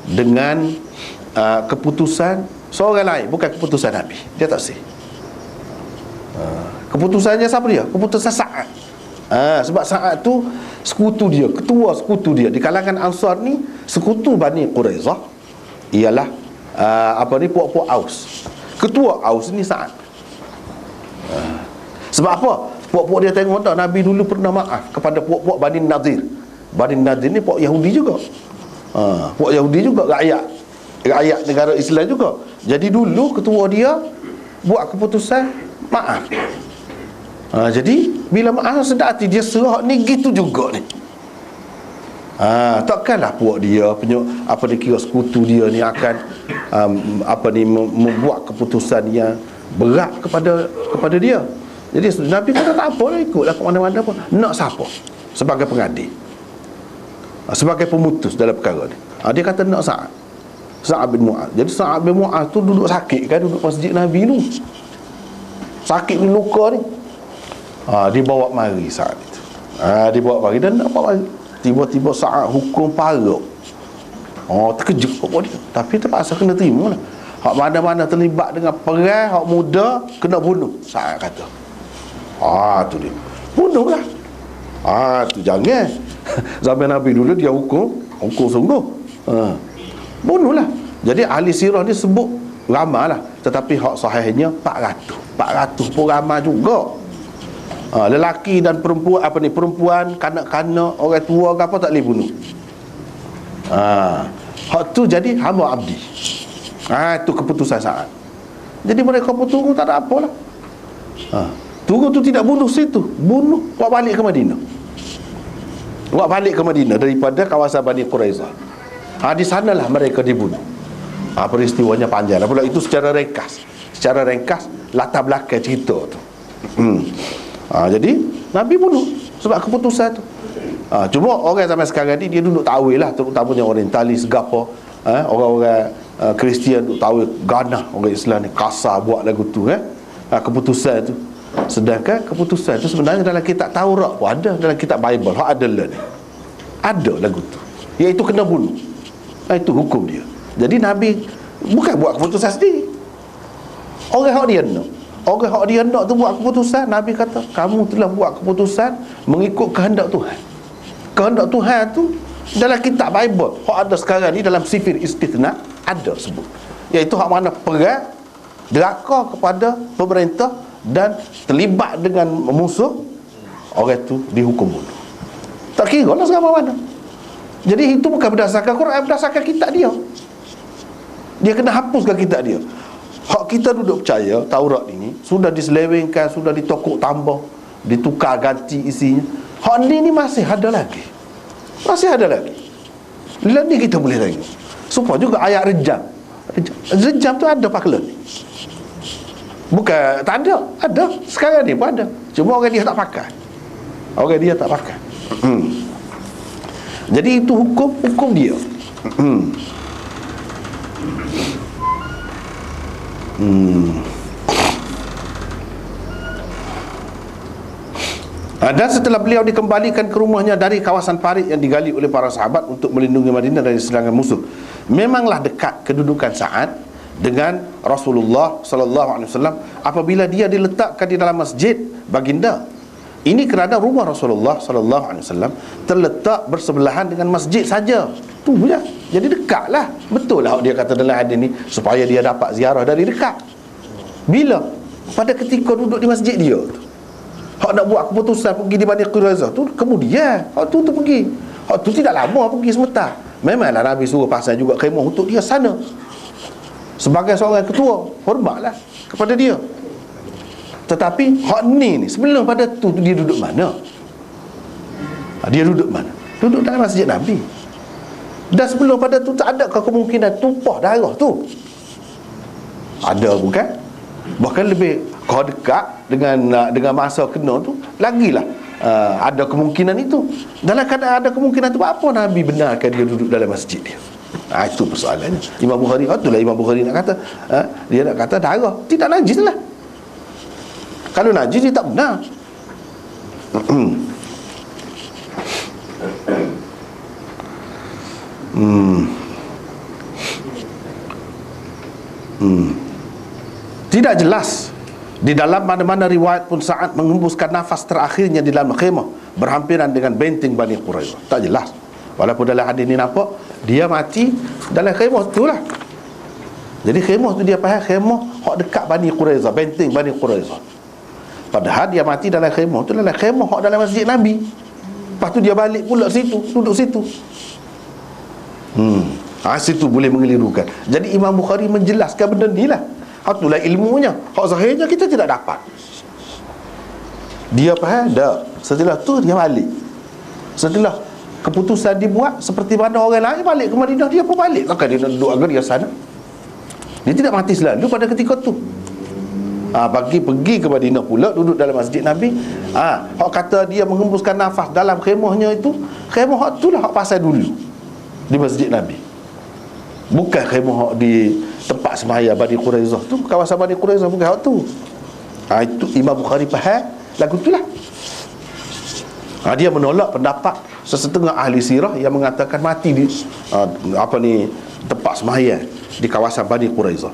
Speaker 1: dengan keputusan seorang lain, bukan keputusan Nabi. Dia tak say. Keputusannya siapa dia? Keputusan Sa'ad. Sebab Sa'ad tu sekutu dia, ketua sekutu dia di kalangan Ansar ni. Sekutu Bani Quraizah ialah puak-puak Aus. Ketua Aus ni Sa'ad. Sebab apa? Puak-puak dia tengok tak, Nabi dulu pernah maaf kepada puak-puak Bani Nadir. Bani Nadir ni puak Yahudi juga. Puak Yahudi juga, rakyat negara Islam juga. Jadi dulu ketua dia buat keputusan maaf. Jadi bila maaf sedar hati, dia serah ni gitu juga ni. Takkanlah puak dia dia kira sekutu dia ni akan membuat keputusan yang berat kepada dia. Jadi Nabi kata tak apalah, ikutlah ke mana-mana pun. Nak siapa sebagai pengadil, sebagai pemutus dalam perkara ni? Dia kata nak Sa'ad bin Mu'adh. Jadi Sa'ad bin Mu'adh tu duduk sakit kan, duduk masjid Nabi tu. Sakit ni, luka ni. Dibawa mari Sa'ad itu. Dibawa mari dan nak bawa mari. Tiba-tiba Sa'ad hukum parok. Terkejut pokok dia. Tapi terpaksa kena terima lah. Hak mana-mana terlibat dengan perang, hak muda kena bunuh, Sa'ad kata. Tu dia. Bunuh lah. Tu jangan. Zaman Nabi dulu dia hukum sungguh. Bunuhlah. Jadi ahli sirah ni sebut ramai lah, tetapi hak sahihnya 400 pun ramai juga. Lelaki dan perempuan, perempuan, kanak-kanak, orang tua ke apa tak boleh bunuh. Hak tu jadi hamba abdi. Itu keputusan Sa'ad. Jadi mereka pun tunggu, tak ada apalah. Tunggu tu tidak bunuh situ, bunuh buat balik ke Madinah. Buat balik ke Madinah daripada kawasan Bani Quraizah. Di sanalah mereka dibunuh. Peristiwanya panjang pula. Itu secara ringkas latar belakang cerita tu. Jadi Nabi bunuh sebab keputusan tu. Cuma orang zaman sekarang ni dia duduk takwil lah, terutamanya orientalis gapo, orang-orang Kristian duduk takwil ganah orang Islam ni kasar buat lagu tu keputusan tu. Sedangkan keputusan tu sebenarnya dalam kitab Taurat pun ada, dalam kitab Bible ada lah ni. Ada lagu tu, iaitu kena bunuh. Itu hukum dia. Jadi Nabi bukan buat keputusan sendiri. Orang hak dia nak tu buat keputusan. Nabi kata kamu telah buat keputusan mengikut kehendak Tuhan. Kehendak Tuhan tu Dalam kitab Bible, hak ada sekarang ni dalam sifir istithna ada sebut, iaitu hak mana perang deraka kepada pemerintah dan terlibat dengan musuh, orang tu dihukum bunuh. Tak kira lah sekarang mana. Jadi itu bukan berdasarkan Quran, berdasarkan kitab dia. Dia kena hapuskan kitab dia. Hak kita duduk percaya Taurat ini sudah diselewengkan, sudah ditokok tambah, ditukar ganti isinya. Hak ni masih ada lagi. Masih ada lagi. Bila ni kita boleh tengok. Supaya juga ayat rejam. Rejam tu ada pakai ni. Bukan tak ada, ada. Sekarang ni pun ada. Cuma orang dia tak pakai. Orang dia tak pakai. Jadi itu hukum dia. Dan setelah beliau dikembalikan ke rumahnya dari kawasan parit yang digali oleh para sahabat untuk melindungi Madinah dari serangan musuh, memanglah dekat kedudukan Sa'ad dengan Rasulullah sallallahu alaihi wasallam apabila dia diletakkan di dalam masjid baginda. Ini kerana rumah Rasulullah sallallahu alaihi wasallam terletak bersebelahan dengan masjid saja. Tu je. Jadi dekatlah. Betul lah dia kata dalam hadis ni supaya dia dapat ziarah dari dekat. Bila? Pada ketika duduk di masjid dia tu. Hak nak buat keputusan pergi di Bani Quraizah tu kemudian hak tu pergi. Hak tu tidak lama pergi sebentar. Memanglah Nabi suruh pasang juga khemah untuk dia sana. Sebagai seorang ketua, hormatlah kepada dia. Tetapi hak ni sebelum pada tu dia duduk mana? Dia duduk mana? Duduk dalam masjid Nabi. Dan sebelum pada tu tak ada kemungkinan tumpah darah tu. Ada bukan? Bahkan lebih kau dekat dengan masa kena tu lagilah ada kemungkinan itu. Dalam keadaan ada kemungkinan tu, apa Nabi benarkan dia duduk dalam masjid dia? Itu persoalannya. Imam Bukhari, itulah Imam Bukhari nak kata, dia nak kata darah tidak najis lah. Kalau najis dia tak benar. Tidak jelas di dalam mana-mana riwayat pun Sa'ad mengembuskan nafas terakhirnya di dalam khemah berhampiran dengan benteng Bani Quraizah. Tak jelas. Walaupun dalam hadis ni nampak dia mati dalam khemah tu lah. Jadi khemah tu dia faham khemah hak dekat Bani Quraizah, benteng Bani Quraizah. Padahal dia mati dalam khemah tu dalam khemah hak dalam masjid Nabi. Lepas tu dia balik pula situ, duduk situ. Situ boleh mengelirukan. Jadi Imam Bukhari menjelaskan benda ni lah. Itulah ilmunya. Hak zahirnya kita tidak dapat. Dia faham dah. Setelah tu dia balik. Setelah keputusan dibuat, seperti mana orang lain balik ke Madinah, dia pun balik. Takkan dia nak duduk agar dia sana? Dia tidak mati selalu pada ketika tu. Pergi ke Madinah pula, duduk dalam masjid Nabi. Hak kata dia menghembuskan nafas dalam khemahnya itu, khemah tu lah hak pasal dulu di masjid Nabi. Bukan khemah hak di tempat semaya Bani Quraizah tu, kawasan Bani Quraizah, bukan hak tu. Itu Imam Bukhari faham lagu tu lah. Dia menolak pendapat sesetengah ahli sirah yang mengatakan mati di tempat semaya di kawasan Bani Quraizah.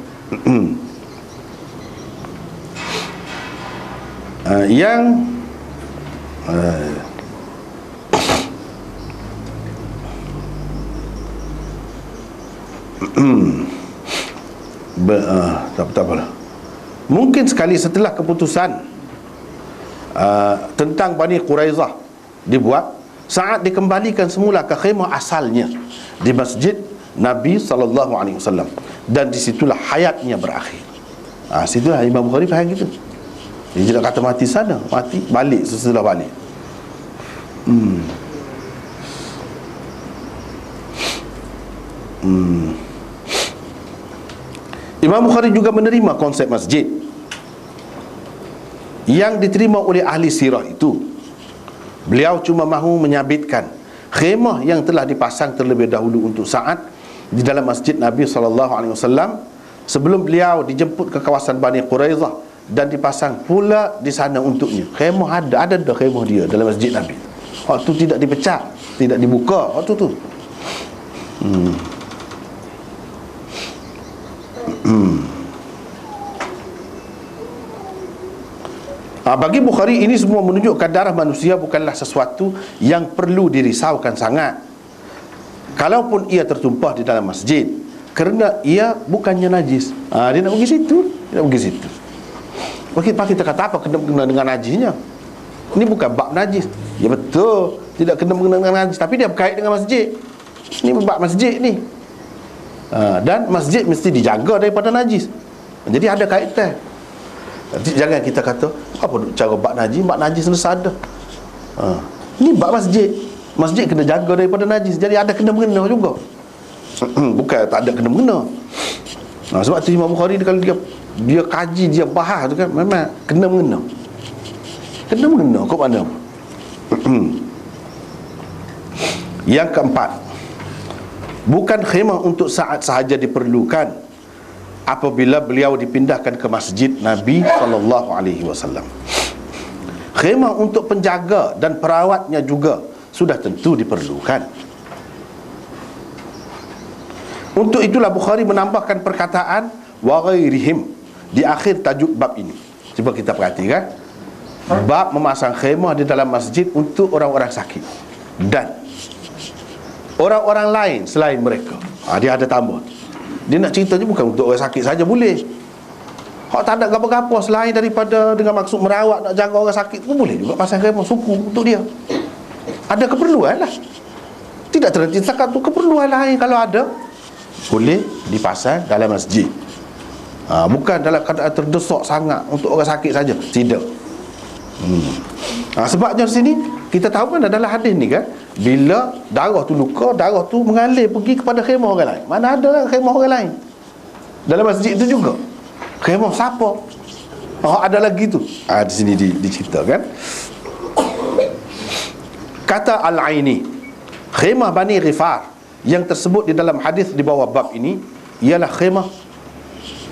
Speaker 1: Tak apalah. Mungkin sekali setelah keputusan tentang Bani Quraizah dibuat, Sa'ad dikembalikan semula ke khemah asalnya di masjid Nabi SAW, dan disitulah hayatnya berakhir. Situlah Imam Bukhari faham gitu. Dia tidak kata mati sana, mati balik sesudah balik. Imam Bukhari juga menerima konsep masjid yang diterima oleh ahli sirah itu. Beliau cuma mahu menyabitkan khemah yang telah dipasang terlebih dahulu untuk Sa'ad di dalam masjid Nabi SAW sebelum beliau dijemput ke kawasan Bani Quraizah dan dipasang pula di sana untuknya. Khemah ada khemah dia dalam masjid Nabi. Waktu tidak dipecah, tidak dibuka waktu tu. Bagi Bukhari, ini semua menunjukkan darah manusia bukanlah sesuatu yang perlu dirisaukan sangat. kalaupun ia tertumpah di dalam masjid, kerana ia bukannya najis, dia nak pergi situ, dia nak pergi situ. Kita kata apa kena dengan najisnya? Ini bukan bab najis. Ya betul, tidak kena dengan najis, tapi dia berkait dengan masjid. Ini bab masjid ni. Dan masjid mesti dijaga daripada najis. Jadi ada kaitan. Jangan kita kata apa cara bab najis selesai ada. Ini bab masjid. Masjid kena jaga daripada najis. Jadi ada kena-mengena juga. Bukan tak ada kena-mengena. Sebab tu Imam Bukhari kalau dia kaji, dia bahas tu kan, memang kena-mengena. Kena-mengena kok mana? Yang keempat, bukan khemah untuk saat sahaja diperlukan apabila beliau dipindahkan ke masjid Nabi SAW. Khemah untuk penjaga dan perawatnya juga sudah tentu diperlukan. Untuk itulah Bukhari menambahkan perkataan wa ghairihim di akhir tajuk bab ini. Cuba kita perhatikan, bab memasang khemah di dalam masjid untuk orang-orang sakit dan orang-orang lain selain mereka. Dia ada tambah. Dia nak ceritanya bukan untuk orang sakit saja boleh. Hak tak ada apa-apa selain daripada dengan maksud merawat, nak jaga orang sakit pun boleh juga pasang khemah suku untuk dia. Ada keperluan lah. Tidak terhenti setakat tu, keperluan lain kalau ada boleh dipasang dalam masjid. Bukan dalam keadaan terdesak sangat untuk orang sakit saja. Tidak. Sebabnya di sini kita tahu kan adalah hadis ni kan, bila darah tu luka, darah tu mengalir pergi kepada khemah orang lain. Mana ada lah khemah orang lain dalam masjid tu juga. Khemah siapa? Ada lagi tu. Di sini diceritakan. Kata Al-Aini, khemah Bani Ghifar yang tersebut di dalam hadis di bawah bab ini ialah khemah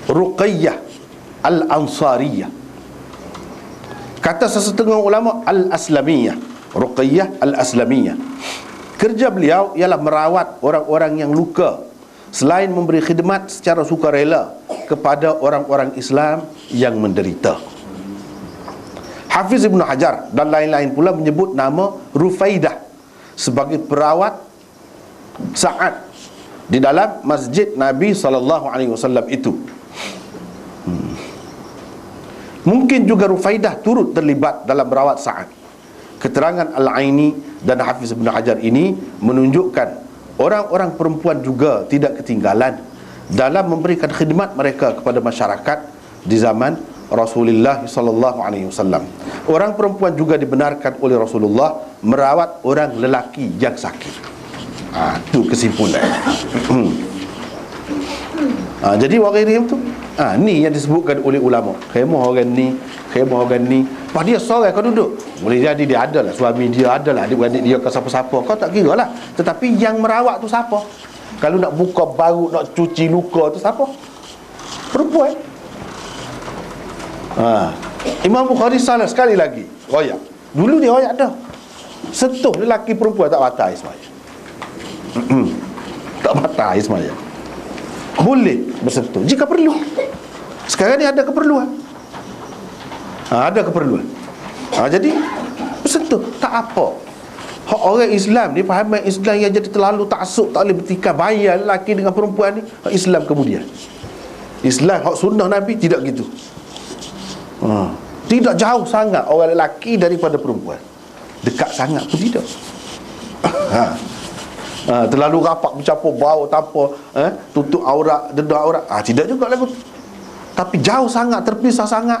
Speaker 1: Ruqayyah Al-Ansariyah. Kata sesetengah ulama, Al-Aslamiyah. Ruqayyah Al-Aslamiyah. Kerja beliau ialah merawat orang-orang yang luka, selain memberi khidmat secara sukarela kepada orang-orang Islam yang menderita. Hafiz Ibn Hajar dan lain-lain pula menyebut nama Rufaidah sebagai perawat Sa'ad di dalam masjid Nabi SAW itu. Mungkin juga Rufaidah turut terlibat dalam merawat Sa'ad. Keterangan Al-Aini dan Hafiz Ibn Hajar ini menunjukkan orang-orang perempuan juga tidak ketinggalan dalam memberikan khidmat mereka kepada masyarakat di zaman Rasulullah SAW. Orang perempuan juga dibenarkan oleh Rasulullah merawat orang lelaki yang sakit. Itu kesimpulan. Jadi waghirihim tu, ni yang disebutkan oleh ulama. Khemah orang ni, khemah orang ni. Pas dia seorang kau duduk, boleh jadi dia ada lah, suami dia ada lah, adik-beradik dia ke siapa-siapa, kau tak kira lah. Tetapi yang merawat tu siapa? Kalau nak buka baru, nak cuci luka tu siapa? Perempuan. Imam Bukhari salah sekali lagi royak. Dulu dia royak dah, sentuh lelaki perempuan tak batal semaya. Tak batal semaya. Boleh bersentuh jika perlu. Sekarang ni ada keperluan. Ada keperluan. Jadi bersentuh tak apa. Hak orang Islam ni, fahaman Islam yang jadi terlalu taksub, tak boleh bertikai bayar lelaki dengan perempuan ni. Hak Islam kemudian, Islam hak sunnah Nabi tidak gitu. Tidak jauh sangat orang lelaki daripada perempuan, dekat sangat pun tidak. Terlalu rapat bercampur bau tanpa tutup aurat, dedah aurat, tidak juga lagu. Tapi jauh sangat, terpisah sangat.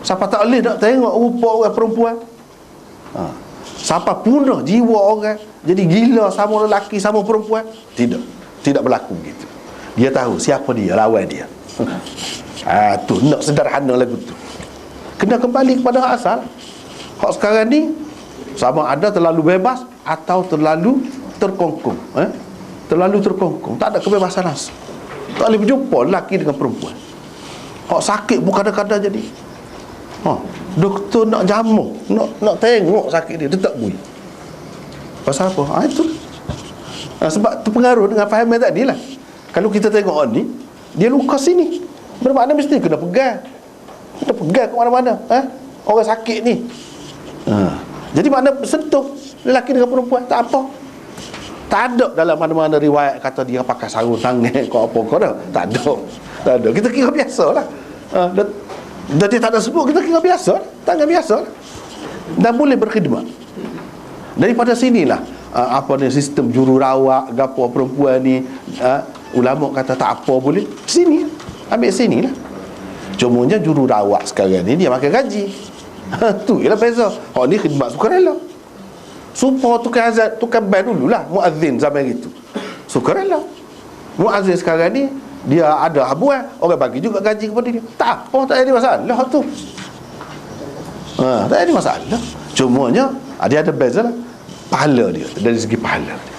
Speaker 1: Siapa tak boleh nak tengok rupa orang perempuan. Siapa punah jiwa orang, jadi gila sama lelaki sama perempuan. Tidak berlaku begitu. Dia tahu siapa dia, lawan dia. Tu nak sederhana lagu tu. Kena kembali kepada asal. Hak sekarang ni sama ada terlalu bebas atau terlalu terkongkong. Terlalu terkongkong, tak ada kebebasan asal. Tak boleh berjumpa lelaki dengan perempuan. Hak sakit pun kadang-kadang jadi doktor nak jamu, nak tengok sakit dia tak boleh. Pasal apa? Itu sebab terpengaruh dengan fahaman tadi lah. Kalau kita tengok ni, dia luka sini, bermakna mesti kena pegang. Kena pegang ke mana-mana. Orang sakit ni. Jadi makna sentuh lelaki dengan perempuan tak apa. Tak ada dalam mana-mana riwayat kata dia pakai sarung tangan kau apa kau dah. Tak ada. Tak ada. Kita kira biasalah. Dan dia tak ada sebut, kita kira biasa, tangan biasa. Dan boleh berkhidmat. Daripada sinilah apa ni sistem jururawat gapo perempuan ni, ulama kata tak apa boleh. Sini. Ambil sinilah. Cumanya jururawat sekarang ni dia makan gaji. Tu ialah beza. Hak ni khidmat sukarela. Supaya tukar azan, tukar band dululah muazzin zaman itu. Sukarela. Muazzin sekarang ni dia ada habuan, orang bagi juga gaji kepada dia. Tak apa, tak ada masalah tu. Tak ada masalah. Cumanya dia ada beza lah. Pahala dia, dari segi pahala dia.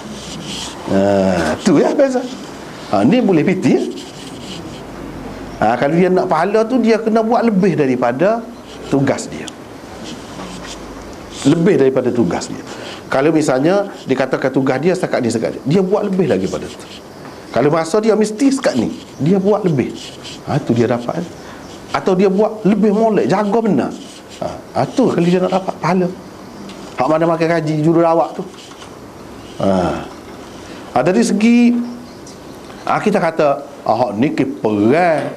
Speaker 1: Tu ya beza. Ni boleh piti ya? Kalau dia nak pahala tu, dia kena buat lebih daripada tugas dia. Lebih daripada tugas dia. Kalau misalnya dikatakan tugas dia setakat ni, dia buat lebih lagi pada tu. Kalau masa dia mesti sekat ni, dia buat lebih. Tu dia dapat. Atau dia buat lebih molek, jaga benar. Tu kalau dia nak dapat pahala. Hak mana makan gaji jururawat tu. Dari segi kita kata hak ni kiperan,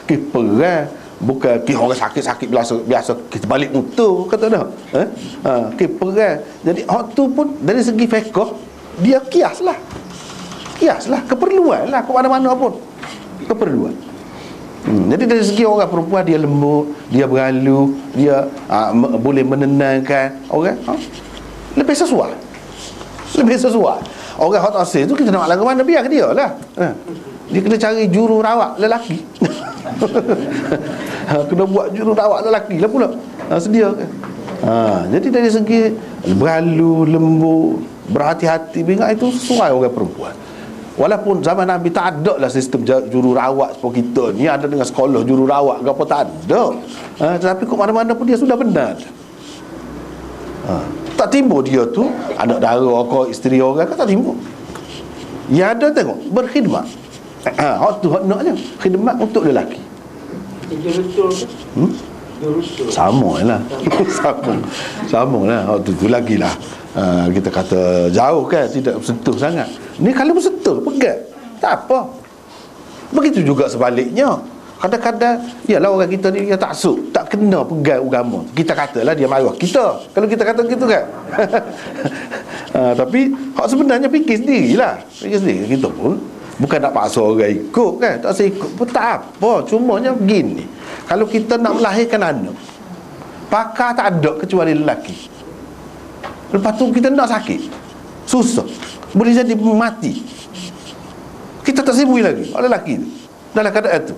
Speaker 1: kiperan, bukan orang sakit-sakit biasa kita balik motor kata dah. Kiperan. Jadi hak tu pun dari segi fiqh dia kiaslah. Kiaslah, keperluan lah ke mana-mana pun. Keperluan. Jadi dari segi orang perempuan dia lembut, dia beralu, dia boleh menenangkan orang, lebih sesuai. Lebih sesuai. Orang hot asis tu kita nak lagu mana biar dia lah. Dia kena cari jururawat lelaki. Kena buat jururawat lelaki lah pula. Sedia kan. Jadi dari segi beralu, lembut, berhati-hati, bingat itu sesuai orang perempuan. Walaupun zaman Nabi tak ada lah sistem jururawat seperti kita ni, ada dengan sekolah jururawat ke apa, tak ada. Tetapi kok mana-mana pun dia sudah benar. Tak timbul dia tu anak dara ke isteri orang ke, tak timbul. Ya ada tengok berkhidmat. Hak tu hak naknya khidmat untuk lelaki.
Speaker 2: Betul ke?
Speaker 1: Sama lah. Sama lah. Hak tu lagi lah. Kita kata jauh kan, tidak bersentuh sangat. Ni kalau bersentuh, pegang, tak apa. Begitu juga sebaliknya. Kadang-kadang yalah orang kita ni dia taksub, tak kena pegang agama. Kita katalah dia marah kita kalau kita kata gitu kan. Tapi hak sebenarnya fikir sendirilah. Fikir sendiri. Kita pun bukan nak paksa orang ikut kan. Tak saya ikut pun tak apa. Cumanya begini, kalau kita nak melahirkan anak, pakar tak ada kecuali lelaki. Lepas tu kita nak sakit, susah, boleh jadi mati, kita tak sibuk lagi. Ada lelaki tu dalam keadaan tu,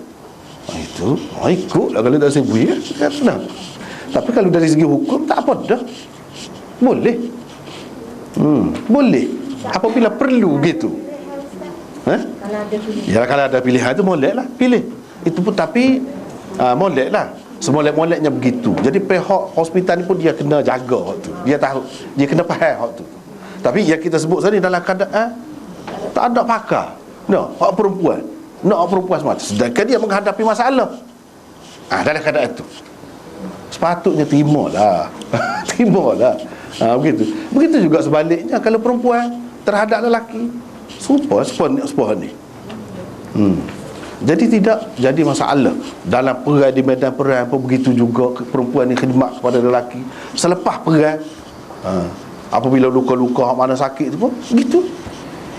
Speaker 1: itu ikutlah. Kalau tak sibuk kan senang. Tapi kalau dari segi hukum tak apa dah, boleh. Boleh apabila perlu gitu. Ya kalau ada pilihan tu molek lah, pilih itu pun. Tapi molek lah, semolek-moleknya begitu. Jadi pihak hospital ni pun dia kena jaga hak tu. Dia tahu, dia kena faham hak tu. Tapi yang kita sebut tadi dalam keadaan tak ada pakar. No, hak perempuan. Nak perempuan semata. Sedangkan dia menghadapi masalah. Dalam keadaan tu sepatutnya terimalah. Terimalah. Begitu. Begitu juga sebaliknya kalau perempuan terhadap lelaki. Serupa ni. Jadi tidak jadi masalah dalam perang, di medan perang pun begitu juga. Perempuan ni khidmat kepada lelaki selepas perang. Apabila luka-luka mana sakit tu pun begitu.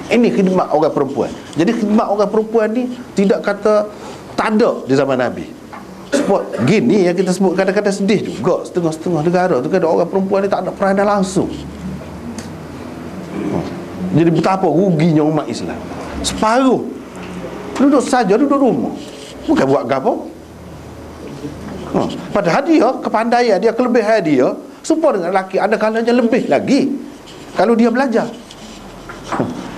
Speaker 1: Ini khidmat orang perempuan. Jadi khidmat orang perempuan ni tidak kata tak ada di zaman Nabi. Sebab gini yang kita sebut kadang-kadang sedih juga. Setengah-setengah negara tu kan orang perempuan ni tak ada peranan langsung. Jadi betapa ruginya umat Islam. Separuh duduk saja, duduk rumah, bukan buat apa. Padahal dia kepandaian dia, kelebihan dia serupa dengan lelaki. Ada kalanya lebih lagi. Kalau dia belajar,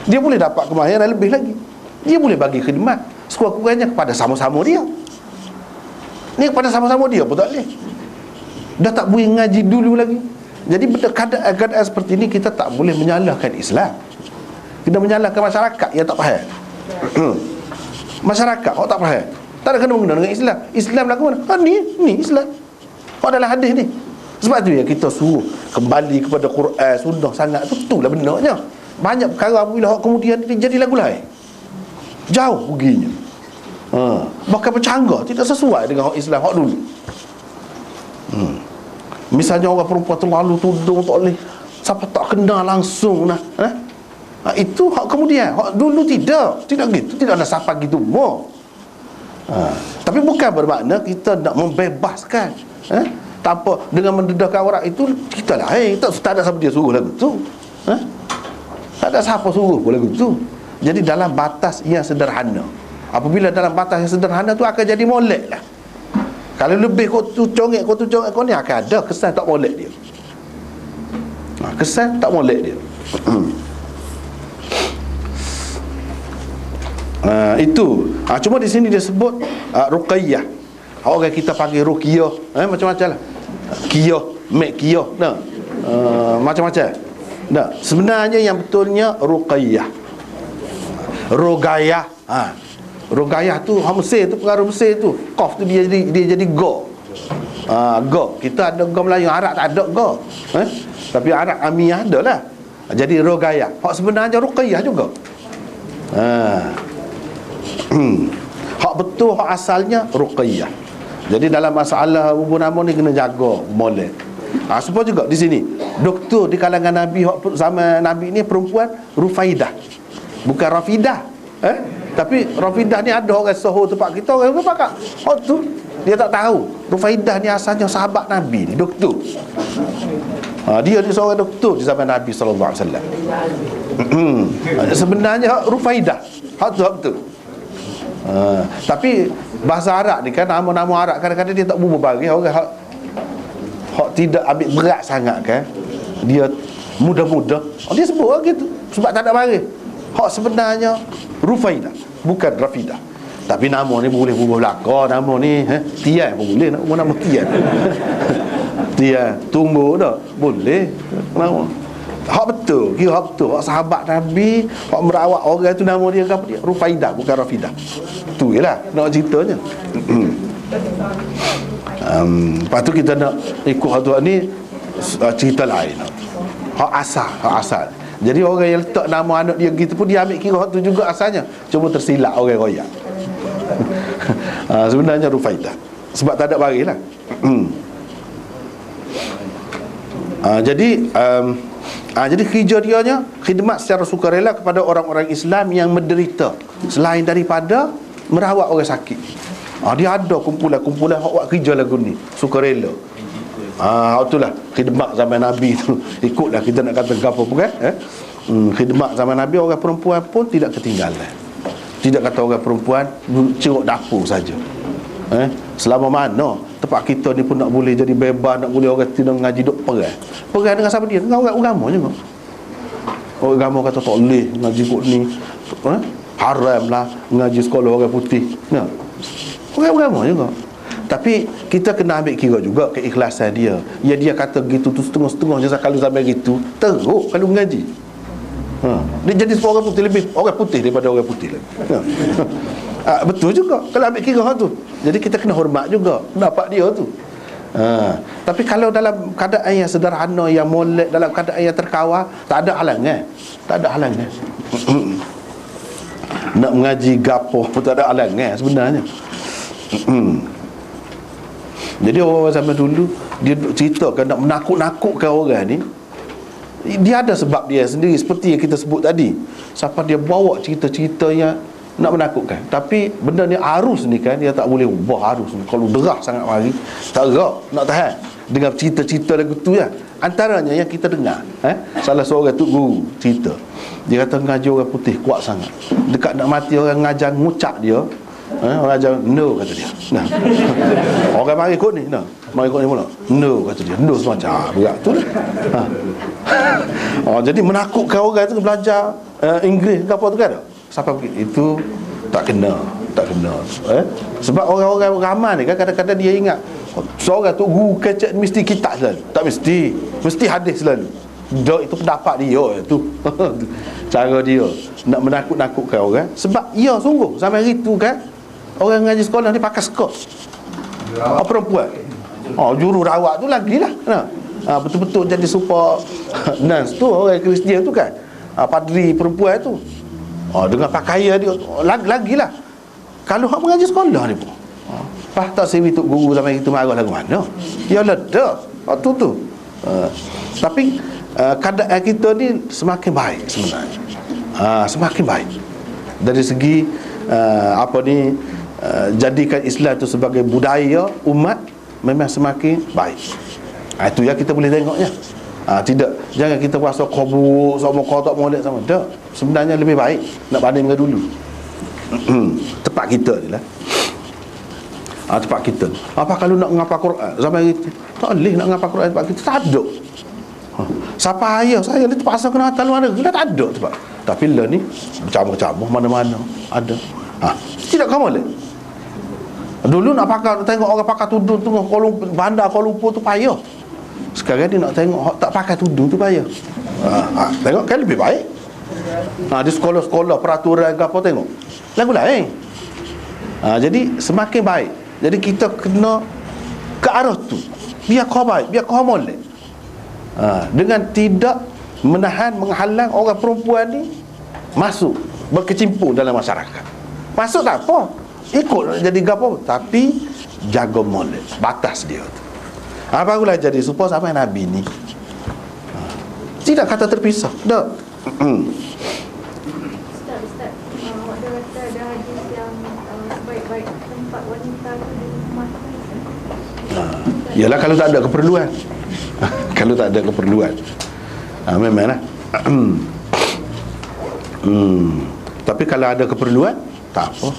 Speaker 1: dia boleh dapat kemahiran lebih lagi. Dia boleh bagi khidmat sekurang-kurangnya kepada sama-sama dia. Ni kepada sama-sama dia pun tak boleh. Dah tak boleh ngaji dulu lagi. Jadi pada keadaan seperti ini kita tak boleh menyalahkan Islam. Kita menyalahkan masyarakat yang tak faham. Masyarakat orang tak faham, tak ada kena-mengena dengan Islam. Islam lagu mana? Ni Islam. Kau adalah hadis ni. Sebab tu ya kita suruh kembali kepada Quran, sunnah sangat tu. Itulah benarnya. banyak perkara apabila hak kemudian dia jadi lagu lain. Jauh perginya. Bahkan bercanggah, tidak sesuai dengan hak Islam hak dulu. Misalnya orang perempuan terlalu tudung tak boleh, siapa tak kenal langsung nah. Itu hak kemudian. Hak dulu tidak gitu, tidak ada siapa gitu mau. Tapi bukan bermakna kita nak membebaskan. Tanpa dengan mendedahkan orang itu kita lain. Tak ada siapa dia suruh lagu tu. Tak ada siapa suruh pun lagu tu. Jadi dalam batas yang sederhana. Apabila dalam batas yang sederhana tu akan jadi molek lah. Kalau lebih kau tu congek kau ni akan ada kesan tak molek dia. Kesan tak molek dia. Itu. Cuma di sini dia sebut ruqayyah. Orang kita panggil ruqyah, macam-macam lah. Qiyah, mek qiyah, nah. Macam-macam. Nah, sebenarnya yang betulnya ruqayyah. Rogayah. Rogayah tu hak Mesir tu, pengaruh Mesir tu. Qaf tu dia jadi go. Go. Kita ada go Melayu, Arab tak ada go. Tapi Arab Amiyah ada lah. Jadi rogayah. Hak sebenarnya ruqayyah juga. Hak betul, hak asalnya ruqayyah. Jadi dalam masalah hubung nama ni kena jaga molek. Sebab juga di sini doktor di kalangan Nabi sama Nabi ni perempuan Rufaidah, bukan Rafidah. Tapi Rafidah ni ada orang soho tempat kita, orang pakak hak tu dia tak tahu. Rufaidah ni asalnya sahabat Nabi ni, doktor. Dia ni seorang doktor di zaman Nabi sallallahu alaihi wasallam. Sebenarnya hak Rufaidah, hak tu. Tapi bahasa Arab ni kan, nama-nama Arab kadang-kadang dia tak berubah bagi orang hak tidak ambil berat sangat kan, dia mudah-mudah dia sebut lah gitu sebab tak ada baris. Hak sebenarnya Rufaidah, bukan Rafidah. Tapi nama ni boleh berubah belakang. Nama ni Tian pun boleh nak nama Tian. Tian tunggu dah boleh nama. Hak betul, kira hak betul. Hak sahabat Nabi, hak merawat orang tu nama dia apa dia? Rufaidah, bukan Rafidah. Tu jelah nak ceritanya. Lepas tu kita nak ikut hak tu ni cerita lain. Hak asal. Jadi orang yang letak nama anak dia gitu pun dia ambil kira hak tu juga asalnya. Cuma tersilap orang royak. Sebenarnya Rufaidah. Sebab tak ada baris lah. Jadi kerja dianya khidmat secara sukarela kepada orang-orang Islam yang menderita, selain daripada merawat orang sakit. Dia ada kumpulan-kumpulan hak buat kerja lagu ni sukarela. Itulah khidmat zaman Nabi tu. Ikutlah kita nak kata apa pun kan. Khidmat zaman Nabi, orang perempuan pun tidak ketinggalan. Tidak kata orang perempuan ceruk dapur saja. Selama mana tempat kita ni pun nak boleh jadi bebas, nak boleh orang tidak ngaji duk perang dengan siapa dia? Dengan orang agama je. Orang agama kata tak boleh ngaji kot ni, haram lah ngaji sekolah orang putih. Orang agama juga. Tapi kita kena ambil kira juga keikhlasan dia. Ya dia kata gitu tu setengah-setengah je kalau sampai gitu, teruk kalau mengaji. Dia jadi seorang putih, lebih orang putih daripada orang putih lagi. Betul juga kalau ambil kira tu. Jadi kita kena hormat juga pendapat dia tu. Tapi kalau dalam keadaan yang sederhana, yang molek, dalam keadaan yang terkawal, tak ada halangan. Tak ada halangan. Nak mengaji gapo pun tak ada halangan sebenarnya. Jadi orang zaman dulu dia ceritakan nak menakut-nakutkan orang ni, dia ada sebab dia sendiri, seperti yang kita sebut tadi. Siapa dia bawa cerita-cerita yang nak menakutkan. Tapi benda ni arus ni kan, dia tak boleh ubah arus ni. Kalau derah sangat mari, tak gerak nak tahan dengan cerita-cerita lagu tu ya. Antaranya yang kita dengar, salah seorang tu guru cerita. Dia kata ngaji orang putih kuat sangat. Dekat nak mati orang ngajar ngucap dia, orang ajar no kata dia. Nah. Orang mari ikut ni, nah. Mari ikut ni pula. No kata dia. No semacam berat tu lah. Jadi menakutkan orang tu belajar Inggeris ke apa tu kan? Siapa itu tak kena. Sebab orang-orang ramai ni kan kadang-kadang dia ingat seorang tu guru kecek mesti kitab selalu. Tak mesti hadis selalu. Dia itu pendapat dia tu. Cara dia nak menakut-nakutkan orang. Sebab ya sungguh sampai hari tu kan orang ngaji sekolah ni pakai skot. Perempuan. Juru rawat tu lagilah. Betul-betul jadi super nurse tu orang Kristian tu kan. padri perempuan tu. Dengan pakaian dia lagilah. Kalau hak mengaji sekolah ni pun. Tak sewi tok guru sampai kita marah lagu mana? Ya dah. Waktu tu. Tapi keadaan kita ni semakin baik sebenarnya. Semakin baik. Dari segi jadikan Islam tu sebagai budaya umat memang semakin baik. Itu yang kita boleh tengoknya. Jangan kita rasa kabur sama kau tak molek sama. Tak. Sebenarnya lebih baik nak banding dengan dulu. Tempat kita ni lah. Tempat kita. Apa kalau nak ngapa Quran zaman itu? Tak boleh nak ngapa Quran tempat kita. Tak ada. Siapa ayah saya ni terpaksa kena hantar luar negeri. Tak ada tempat. Tapi lah ni bercamuk-camuk mana-mana ada. Tidak kamu boleh. Dulu nak pakai, tengok orang pakai tudung tu bandar Kuala Lumpur tu payah. Sekarang ni nak tengok tak pakai tudung tu payah. Tengok kan lebih baik. Di sekolah-sekolah peraturan ke apa tengok lagu lain. Jadi semakin baik. Jadi kita kena ke arah tu. Biar kau baik, biar kau molek. Dengan tidak menghalang orang perempuan ni masuk berkecimpung dalam masyarakat. Masuk tak apa, ikut jadi gapo, tapi jaga molek batas dia tu. Barulah jadi supaya sampai Nabi ni tidak kata terpisah. Tak.
Speaker 3: Ustaz, awak dah kata ada hadis yang sebaik-baik tempat wanita tu di rumah tu.
Speaker 1: Yalah kalau tak ada keperluan. Kalau tak ada keperluan. Memanglah. Tapi kalau ada keperluan, tak apa.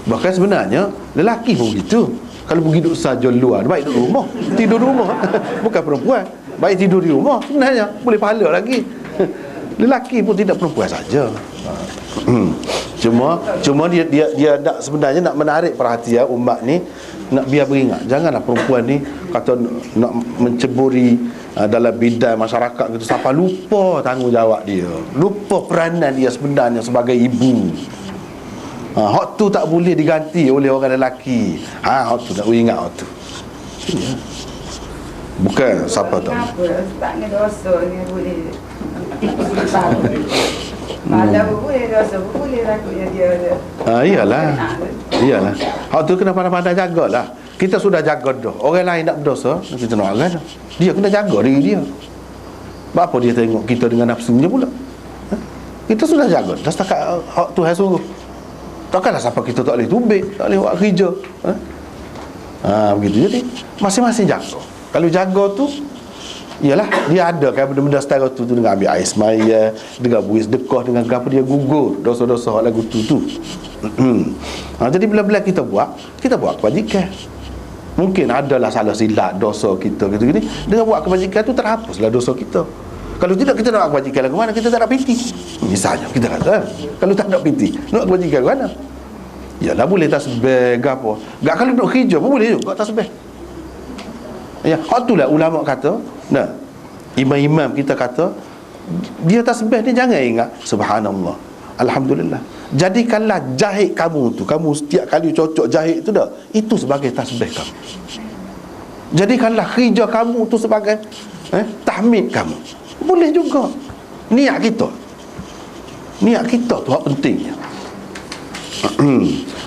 Speaker 1: Bahkan sebenarnya lelaki pun begitu. Kalau pergi duduk saja luar, baik duduk rumah. Tidur rumah. Bukan perempuan. Baik tidur di rumah sebenarnya boleh pahala lagi. Lelaki pun tidak perempuan saja. Cuma dia nak sebenarnya nak menarik perhatian umat ni, nak biar beringat. Janganlah perempuan ni kata nak menceburi dalam bidang masyarakat gitu, sampai lupa tanggungjawab dia, lupa peranan dia sebenarnya sebagai ibu. Hak tu tak boleh diganti oleh orang lelaki. Hak tu tak ingat hak tu. Bukan siapa tahu.
Speaker 4: Apa tak ada dosa ni boleh. Kalau boleh dosa boleh rakutnya dia ada. Iyalah. Hak tu kena pandai-pandai jagalah. Kita sudah jaga dah. Orang lain nak berdosa, kita nak orang. Dia kena jaga diri dia. Apa dia tengok kita dengan nafsunya pula? Kita sudah jaga. Dah setakat hak Tuhan suruh. Takkanlah siapa kita tak boleh tubik, tak boleh buat kerja. Begitu. Jadi masing-masing jaga. Kalau jaga tu, ialah dia ada kan benda-benda setara tu dengan ambil air semaya, dengan buih sedekah, dengan apa dia gugur dosa-dosa hak lagu tu. Jadi bila-bila kita buat kebajikan. Mungkin adalah salah silap dosa kita gitu-gini. Dengan buat kebajikan tu terhapuslah dosa kita. Kalau tidak kita nak kebajikan lagu mana, kita tak nak piti. Misalnya kita kata, kalau tak nak piti, nak kebajikan lagu mana? Yalah boleh tasbih ke apa. Gak kalau duduk kerja pun boleh juga tasbih. Ya, itulah ulama kata, imam-imam kita kata, dia tasbih ni jangan ingat subhanallah, alhamdulillah. Jadikanlah jahit kamu tu, kamu setiap kali cocok jahit tu dah, itu sebagai tasbih kamu. Jadikanlah kerja kamu tu sebagai tahmid kamu. Boleh juga. Niat kita tu hak pentingnya.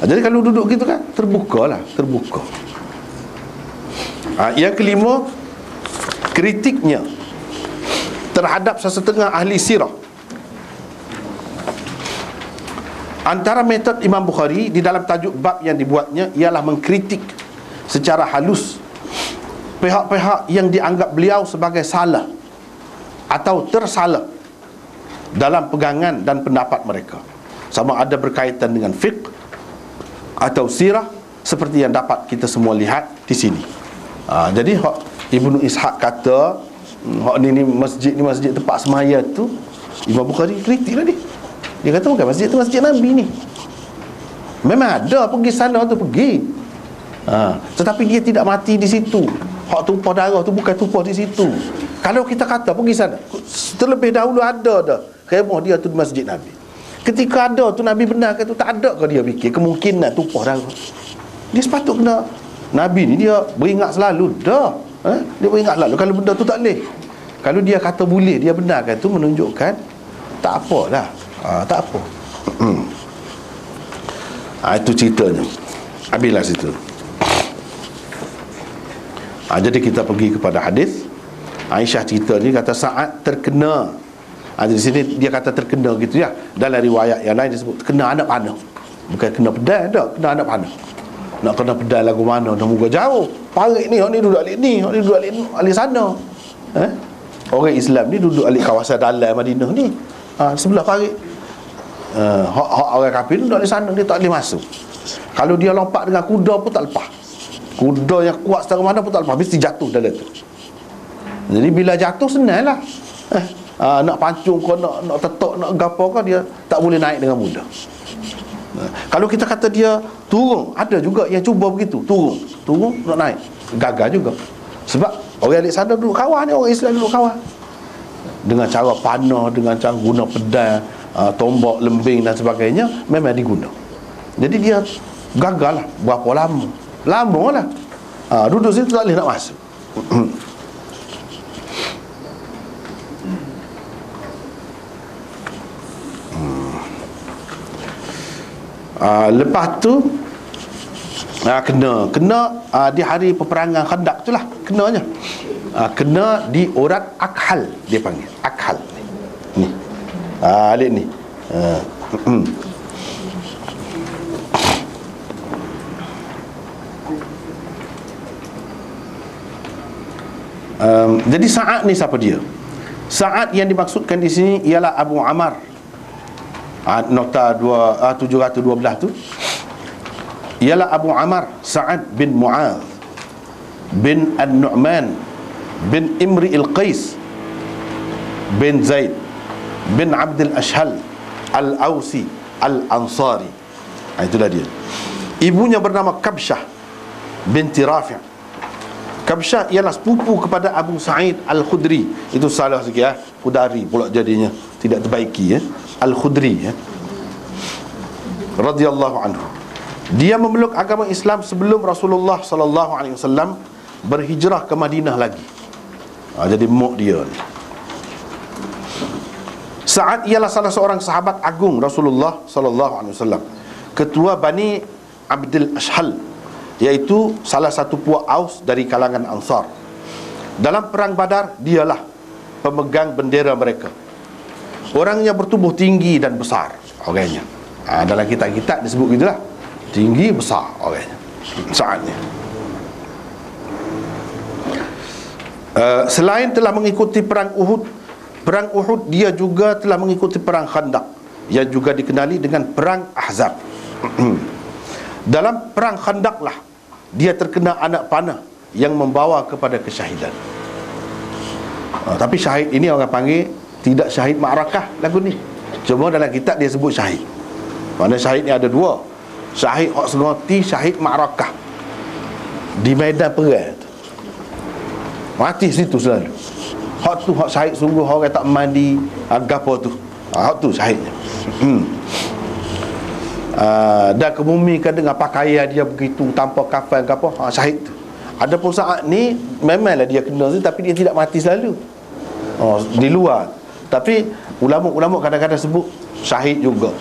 Speaker 4: Jadi kalau duduk gitu kan, terbuka. Yang kelima, kritiknya terhadap sesetengah ahli sirah. Antara metod Imam Bukhari di dalam tajuk bab yang dibuatnya ialah mengkritik secara halus pihak-pihak yang dianggap beliau sebagai salah atau tersalah dalam pegangan dan pendapat mereka, sama ada berkaitan dengan fiqh atau sirah, seperti yang dapat kita semua lihat di sini. Jadi Ibnu Ishaq kata ni masjid tempat semaya tu, Imam Bukhari kritik lah dia. Dia kata bukan masjid tu masjid Nabi ni. Memang ada pergi sana tu pergi. Tetapi dia tidak mati di situ. Hak tumpah darah tu bukan tumpah di situ. Kalau kita kata pergi sana, terlebih dahulu ada dah kemah dia tu di masjid Nabi. Ketika ada tu Nabi benarkan tu, tak ada ke dia fikir kemungkinan tumpah darah? Dia sepatut kena. Nabi ni dia beringat selalu dah. Dia beringat selalu kalau benda tu tak boleh. Kalau dia kata boleh, dia benarkan tu menunjukkan
Speaker 1: Tak apalah. Tak apa. Itu ceritanya. Habislah situ. Jadi kita pergi kepada hadis. Aisyah cerita ni kata Sa'ad terkena. Di sini dia kata terkena gitu ya. Dalam riwayat yang lain disebut kena anak panah. Bukan kena pedal tak, kena anak panah. Nak kena pedal lagu mana, dah muka jauh. Parik ni, orang ni duduk alik ni, orang ni duduk alik sana. Orang Islam ni duduk alik kawasan dalam Madinah ni. Sebelah parik. Hak orang kafir duduk alik sana, dia tak boleh masuk. Kalau dia lompat dengan kuda pun tak lepas. Kuda yang kuat setara mana pun tak lepas, mesti jatuh dalam tu. Jadi bila jatuh senang lah. Nak pancung kau, nak tetok, nak gapo kau, dia tak boleh naik dengan mudah. Kalau kita kata dia turun, ada juga yang cuba begitu, turun nak naik, gagal juga. Sebab orang di sana duduk kawah ni, orang Islam duduk kawah dengan cara panah, dengan cara guna pedang, tombak, lembing dan sebagainya, memang diguna. Jadi dia gagal lah. Berapa lama lah duduk situ, tak boleh nak masuk. Lepas tu kena di hari peperangan Khandaq tu lah kenanya. Kena di urat akhal, dia panggil akhal ni. Lihat ni. Jadi Sa'ad ni siapa dia? Sa'ad yang dimaksudkan di sini ialah Abu Ammar. Nota 712 tu ialah Abu Ammar Sa'ad bin Mu'adh bin An-Nu'man bin Imri al-Qais bin Zaid bin Abdul Ashhal Al-Ausi Al-Ansari. Itulah dia. Ibunya bernama Kabsyah binti Rafi'. Kabsyah ialah sepupu kepada Abu Sa'id Al-Khudri. Itu salah sikit ya. Khudari pula jadinya, tidak terbaiki ya. Al-Khudri ya. Radhiyallahu anhu. Dia memeluk agama Islam sebelum Rasulullah sallallahu alaihi wasallam berhijrah ke Madinah lagi. Jadi mak dia ni. Sa'ad ialah salah seorang sahabat agung Rasulullah sallallahu alaihi wasallam, ketua Bani Abdul Ashhal, iaitu salah satu puak Aus dari kalangan Ansar. Dalam perang Badar, dialah pemegang bendera mereka. Orangnya bertubuh tinggi dan besar orangnya. Dalam kitab-kitab disebut gitulah, tinggi besar orangnya, Sa'adnya. Selain telah mengikuti perang Uhud, dia juga telah mengikuti perang Khandaq, yang juga dikenali dengan perang Ahzab. Dalam perang Khandaq lah dia terkena anak panah yang membawa kepada kesyahidan. Tapi syahid ini orang panggil tidak syahid ma'rakah lagu ni. Cuma dalam kitab dia sebut syahid. Mana syahid ni ada dua. Syahid hak sengoti, syahid ma'rakah, di medan perang tu. Mati situ selalu. Hak tu hak syahid sungguh, orang tak mandi gapo tu. Hak tu syahidnya. Dan kemumikan dengan pakaian dia begitu tanpa kafan ke apa, syahid tu. Adapun Sa'ad ni memanglah dia kena tu, tapi dia tidak mati selalu. Di luar. Tapi ulama-ulama kadang-kadang sebut syahid juga.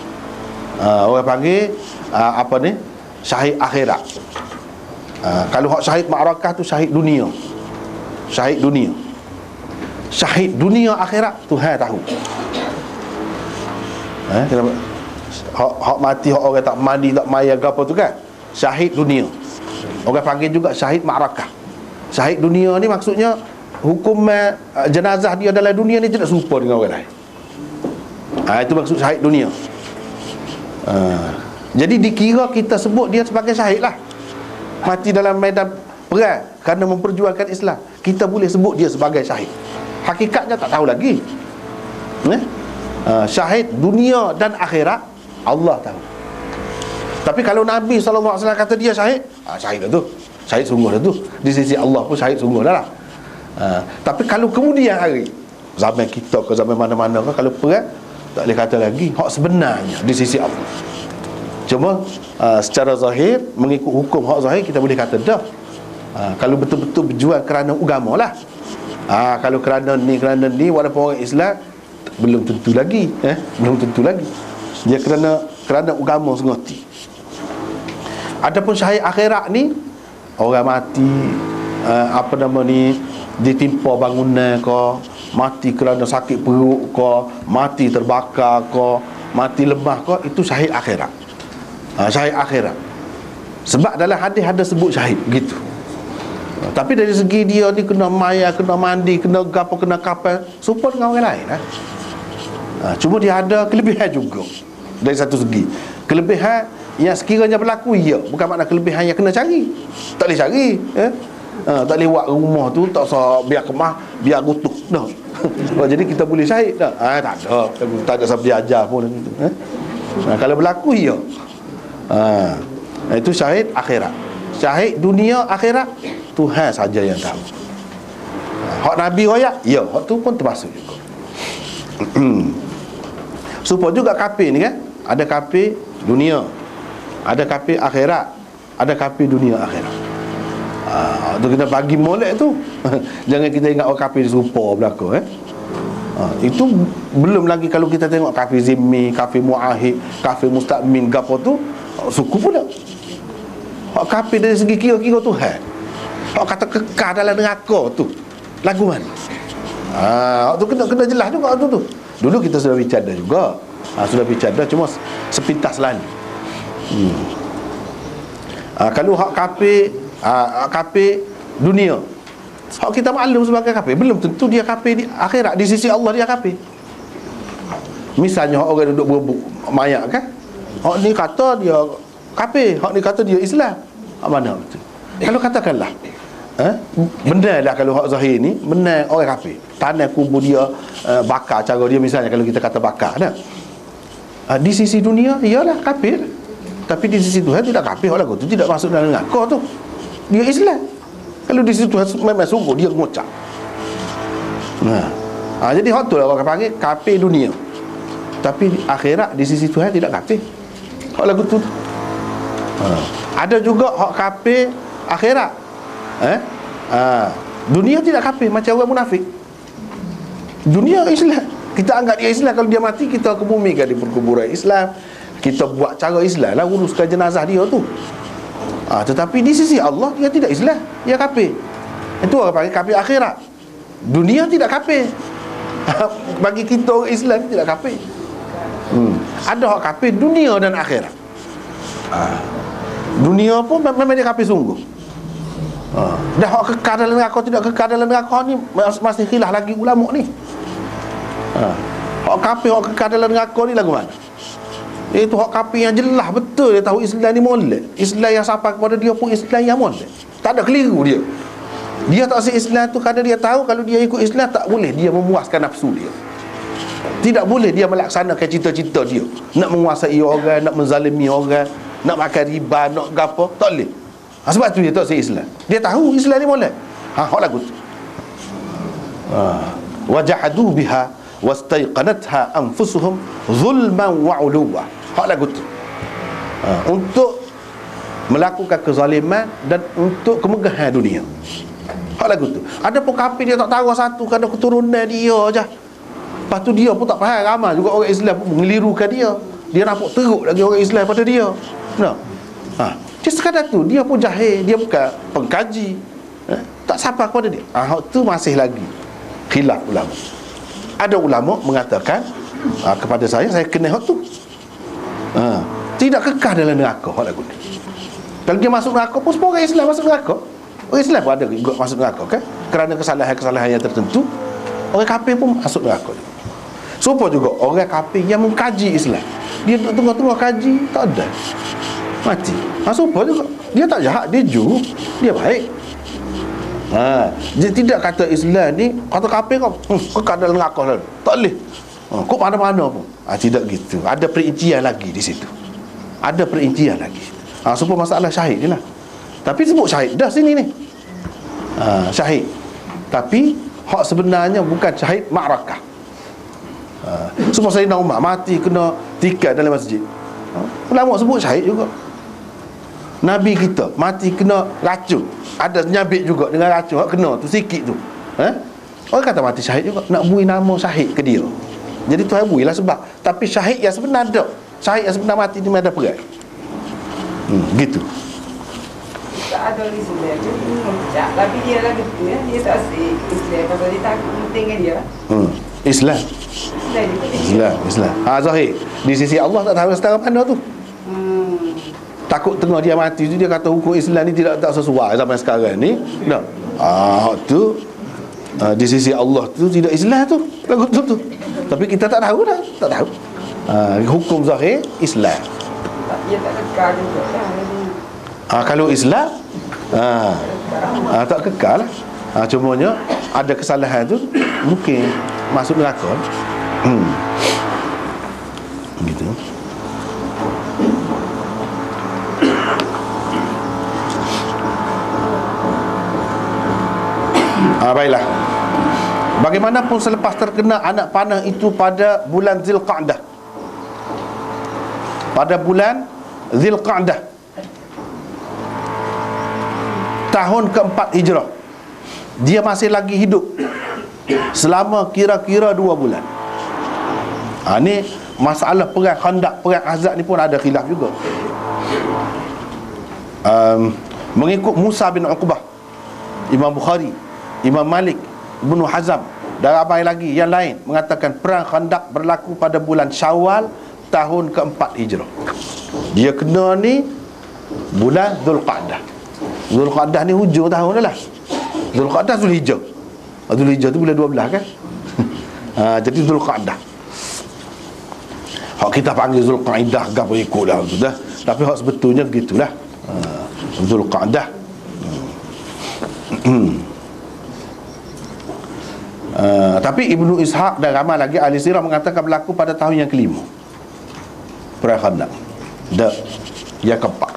Speaker 1: Orang panggil apa ni? Syahid akhirat. Kalau hak syahid ma'rakah tu syahid dunia. Syahid dunia. Syahid dunia akhirat Tuhan tahu. Kenapa? Hak mati, hak orang tak mandi, tak maya ke apa tu kan, syahid dunia. Orang panggil juga syahid ma'rakah. Syahid dunia ni maksudnya hukum jenazah dia dalam dunia ni tidak serupa dengan orang lain. Itu maksud syahid dunia. Jadi dikira kita sebut dia sebagai syahid lah, mati dalam medan perang kerana memperjuangkan Islam. Kita boleh sebut dia sebagai syahid. Hakikatnya tak tahu lagi. Syahid dunia dan akhirat Allah tahu. Tapi kalau Nabi SAW kata dia syahid, syahid dah tu, syahid sungguh dah tu. Di sisi Allah pun syahid sungguh dah lah. Tapi kalau kemudian hari, zaman kita ke zaman mana-mana ke, kalau perang, tak boleh kata lagi hak sebenarnya di sisi Allah. Cuma secara zahir, mengikut hukum hak zahir, kita boleh kata dah. Kalau betul-betul berjuang kerana agama lah. Kalau kerana ni walaupun orang Islam, belum tentu lagi, belum tentu lagi. Dia kerana agama sengoti. Adapun syahid akhirat ni, orang mati ditimpa bangunan ke, mati kerana sakit perut ke, mati terbakar ke, mati lemah ke, itu syahid akhirat. Syahid akhirat. Sebab dalam hadis ada sebut syahid begitu. Tapi dari segi dia ni kena maya, kena mandi, kena gapo, kena kapal, serupa dengan orang lain. Cuma dia ada kelebihan juga. Dari satu segi, kelebihan yang sekiranya berlaku, ya, bukan makna kelebihan yang kena cari. Tak boleh cari, tak boleh buat rumah tu tak usah biar kemah, biar gutuk dah. Jadi kita boleh syahid dah. Tak ada siapa diajar pun. Kalau berlaku, ya. Itu syahid akhirat. Syahid dunia akhirat, Tuhan saja yang tahu. Hak Nabi royak, ya, hak tu pun termasuk juga. Supaya juga kafir ni kan, ada kafir dunia, ada kafir akhirat, ada kafir dunia akhirat. Tu kena bagi molek tu. Jangan kita ingat orang kafir serupa berlaku itu belum lagi kalau kita tengok kafir zimmi, kafir muahid, kafir musta'min, gapo tu suku pula. Hak kafir dari segi kira-kira Tuhan, hak kata kekal dalam neraka tu lagu mana? Hak tu kena jelas juga tu. Dulu kita sudah bicara juga. Sudah bicara cuma sepintas lain. Kalau hak kafir dunia, hak kita maklum sebagai kafir, belum tentu dia kafir di akhirat. Di sisi Allah dia kafir. Misalnya hak orang duduk berebut mayat kan, hak ni kata dia kafir, hak ni kata dia Islam. Hak mana betul? Kalau katakanlah benar lah, kalau hak zahir ni benar orang kafir, tanah kubur dia bakar cara dia, misalnya kalau kita kata bakar dah. Di sisi dunia ialah kafir, tapi di sisi Tuhan tidak kafir. Hak lagu tu tidak masuk dalam neraka tu, dia Islam. Kalau di sisi Tuhan memang sungguh dia ngocak. Jadi hak tu lah orang panggil kafir dunia, tapi akhirat di sisi Tuhan tidak kafir. Hak lagu tu. Ada juga hak kafir akhirat. Dunia tidak kafir, macam orang munafik. Dunia Islam, kita anggap dia Islam. Kalau dia mati, kita kebumikan di perkuburan Islam, kita buat cara Islam lah, uruskan jenazah dia tu. Tetapi di sisi Allah dia tidak Islam, dia kafir. Itu orang panggil kafir akhirat. Dunia tidak kafir. Bagi kita orang Islam tidak kafir. Ada hak kafir dunia dan akhirat. Dunia pun memang dia kafir sungguh. Dah hak kekal dalam neraka, tidak kekal dalam neraka ni masih khilaf lagi ulama ni. Hak kafir, hak kekal dalam neraka ni lagu mana? Itu hak kafir yang jelas betul, dia tahu Islam ni molek. Islam yang sampai kepada dia pun Islam yang molek, tak ada keliru dia. Dia tak si Islam tu kerana dia tahu kalau dia ikut Islam tak boleh dia memuaskan nafsu dia, tidak boleh dia melaksanakan cita-cita dia, nak menguasai orang, nak menzalimi orang, nak makan riba, nak gapo, tak boleh. Sebab tu dia tak si Islam. Dia tahu Islam ni molek. Hak lagu tu. Wajahadu biha wastaiqanatha anfusuhum zulman wa uluwa. Hak lagu tu. Untuk melakukan kezaliman dan untuk kemegahan dunia. Hak lagu tu. Ada pun kafir dia tak tahu satu kerana keturunan dia aja. Lepas tu dia pun tak faham, ramai juga orang Islam pun mengelirukan dia. Dia nampak teruk lagi orang Islam pada dia. Dia sekadar tu, dia pun jahil, dia bukan pengkaji, tak sampai kepada dia. Hak tu masih lagi khilaf ulama. Ada ulama mengatakan kepada saya kena hak tu. Tidak kekal dalam neraka hak lagu ni. Kalau dia masuk neraka pun semua orang Islam masuk neraka. Orang Islam pun ada juga masuk neraka kan, kerana kesalahan-kesalahan yang tertentu. Orang kafir pun masuk neraka. Supaya juga orang kafir yang mengkaji Islam, dia tengah-tengah kaji tak ada, mati. Supaya juga dia tak jahat, dia jujur, dia baik. Dia tidak kata Islam ni, kata kafir kau kekal dalam neraka lah, tak boleh. Kau mana-mana pun. Tidak gitu. Ada perincian lagi di situ. Ada perincian lagi. Supaya masalah syahid ni lah. Tapi sebut syahid dah sini ni. Syahid. Tapi hak sebenarnya bukan syahid ma'rakah. Semua Sayyidina Umar mati kena tikar dalam masjid. Ulama sebut syahid juga. Nabi kita mati kena racun, ada nyabit juga dengan racun, kena tu sikit tu. Orang kata mati syahid juga. Nak beri nama syahid ke dia? Jadi Tuhan builah sebab. Tapi syahid yang sebenar tak. Syahid yang sebenar mati di medan perang. Gitu.
Speaker 2: Tak ada Islam tu muncak. Tapi dia lah betul ya. Dia tak asyik Islam. Pasal dia takut penting kan dia.
Speaker 1: Islam. Islam. Zahir. Di sisi Allah tak tahu setara mana tu. Takut tengah dia mati tu dia kata hukum Islam ni tak sesuai zaman sekarang ni. Tak. Tu di sisi Allah tu tidak Islam tu. Lagu tu. Tapi kita tak tahu dah. Tak tahu. Hukum zahir Islam.
Speaker 2: Dia tak kekal juga lah.
Speaker 1: Kalau Islam tak kekal lah. Cumanya ada kesalahan tu mungkin masuk neraka. Gitu. Baiklah. Bagaimanapun selepas terkena anak panah itu pada bulan Zulqa'dah. Pada bulan Zulqa'dah tahun keempat Hijrah, dia masih lagi hidup selama kira-kira 2 bulan. Ni masalah perang Khandaq, perang Ahzab ni pun ada khilaf juga. Mengikut Musa bin Uqbah, Imam Bukhari, Imam Malik, Ibnu Hazm dan ramai lagi yang lain mengatakan perang Khandaq berlaku pada bulan Syawal tahun keempat Hijrah. Dia kena ni bulan Zulqa'dah. Zulqa'dah ni hujung tahun dah lah. Zulqa'dah Zulhijjah. Zulhijjah tu bulan 12 kan. Jadi Zulqa'dah. Hak kita panggil Zulqa'dah gapo ikutlah tu dah. Tapi hak sebetulnya begitulah. Zulqa'dah. Tapi Ibnu Ishaq dan ramai lagi ahli sirah mengatakan berlaku pada tahun yang kelima perang Khandaq. Yang keempat.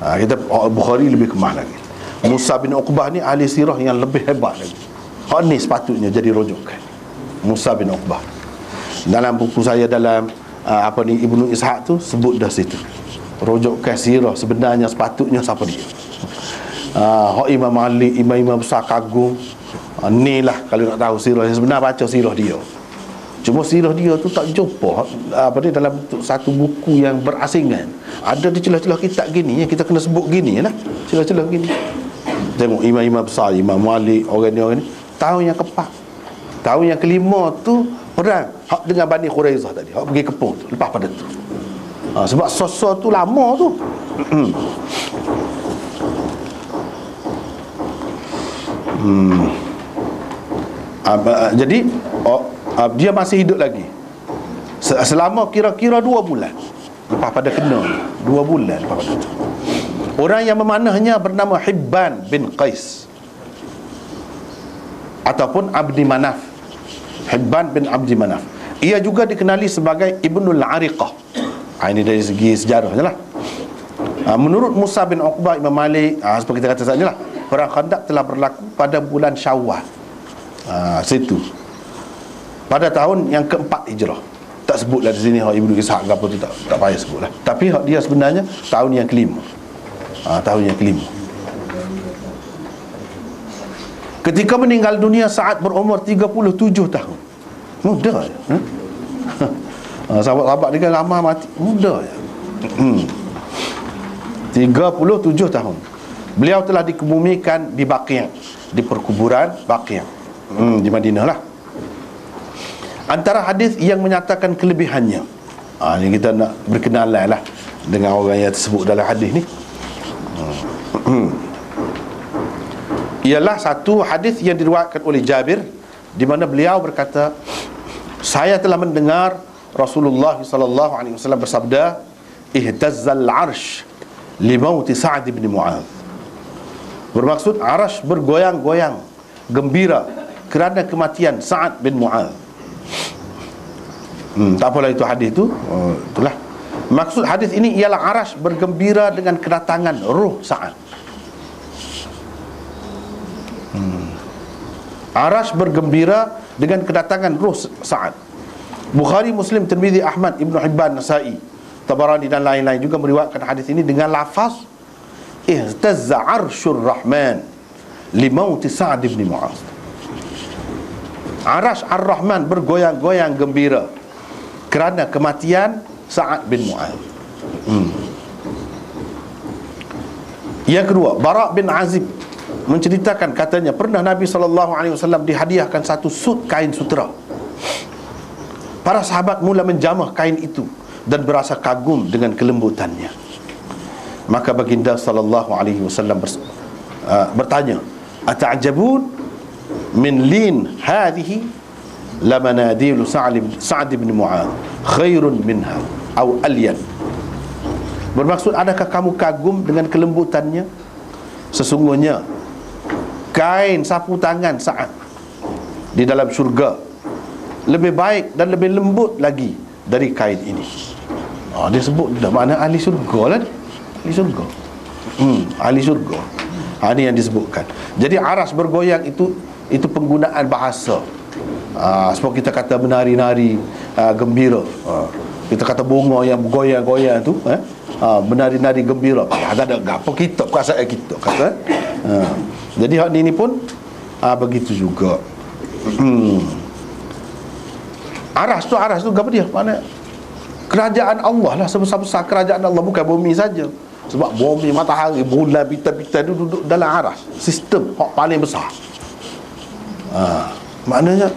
Speaker 1: Kita Bukhari lebih kemah lagi. Musa bin Uqbah ni ahli sirah yang lebih hebat lagi. Hak ni sepatutnya jadi rujukan. Musa bin Uqbah. Dalam buku saya dalam Ibnu Ishaq tu sebut dah situ. Rujukan sirah sebenarnya sepatutnya siapa dia. Hak Imam Malik, imam-imam besar kagum. Ni lah kalau nak tahu sirah yang sebenar, baca sirah dia. Cuma sirah dia tu tak jumpa dalam bentuk satu buku yang berasingan. Ada di celah-celah kitab gini, kita kena sebut gini lah. Celah-celah gini. Tengok imam-imam besar, Imam Malik, orang ni tahun yang keempat. Tahun yang kelima tu perang hak dengan Bani Quraizah tadi. Hak pergi kepung tu, lepas pada tu. Sebab sosok tu lama tu. Jadi dia masih hidup lagi selama kira-kira 2 bulan lepas pada kena. 2 bulan lepas pada itu. Orang yang memanahnya bernama Hibban bin Qais ataupun Abdi Manaf. Hibban bin Abdi Manaf. Ia juga dikenali sebagai Ibnul Ariqah. Ini dari segi sejarahnya lah. Menurut Musa bin Uqbah, Imam Malik, seperti kita kata saja lah, perang Khandaq telah berlaku pada bulan Syawal. Situ pada tahun yang keempat Hijrah. Tak sebutlah di sini Ibnu Ishaq apa tu, tak payah sebutlah. Tapi dia sebenarnya tahun yang kelima. Tahun yang kelima. Ketika meninggal dunia saat berumur 37 tahun. Muda ya. Sahabat-sahabat dia kan ramai mati muda ya. 37 tahun. Beliau telah dikebumikan di Baqi', di perkuburan Baqi', di Madinah lah. Antara hadis yang menyatakan kelebihannya, ni kita nak berkenalan lah dengan orang yang tersebut dalam hadis ni. Ialah satu hadis yang diriwayatkan oleh Jabir, di mana beliau berkata, saya telah mendengar Rasulullah sallallahu alaihi wasallam bersabda, ihtazzal arsh li mauti Sa'd bin Mu'adz. Bermaksud arasy bergoyang-goyang gembira kerana kematian Sa'ad bin Mu'adz. Tak apalah itu hadis tu. Itulah. Maksud hadis ini ialah arasy bergembira dengan kedatangan ruh Sa'ad. Arasy bergembira dengan kedatangan ruh Sa'ad. Bukhari, Muslim, Tirmizi, Ahmad, Ibnu Hibban, Nasa'i, Tabarani dan lain-lain juga meriwayatkan hadis ini dengan lafaz ihtazza arsyur rahman li mauti Sa'd bin Mu'adz. Arash Ar-Rahman bergoyang-goyang gembira kerana kematian Sa'ad bin Mu'adh. Yang kedua, Bara' bin Azib menceritakan, katanya pernah Nabi SAW dihadiahkan satu sut kain sutera. Para sahabat mula menjamah kain itu dan berasa kagum dengan kelembutannya. Maka baginda SAW bertanya, ata'jabun min lin hadhihi lamanadilu Sa'ad bin Mu'adh khairun minha atau alyan. Bermaksud, adakah kamu kagum dengan kelembutannya? Sesungguhnya kain sapu tangan Sa'ad di dalam syurga lebih baik dan lebih lembut lagi dari kain ini. Dia sebut dah mana ahli syurga lah. Ahli syurga. Ahli syurga. Ini yang disebutkan. Jadi aras bergoyang itu penggunaan bahasa. Sebab kita kata menari-nari gembira. Kita kata bunga yang bergoyang-goyang tu, menari-nari gembira. Tak ada apa kita perasaan kita kata. Jadi hak ni pun begitu juga. Aras tu apa dia? Mana kerajaan Allah lah, sebesar-besar kerajaan Allah, bukan bumi saja. Sebab bumi, matahari, bulan, bintang-bintang itu duduk dalam aras, sistem hak paling besar. Maknanya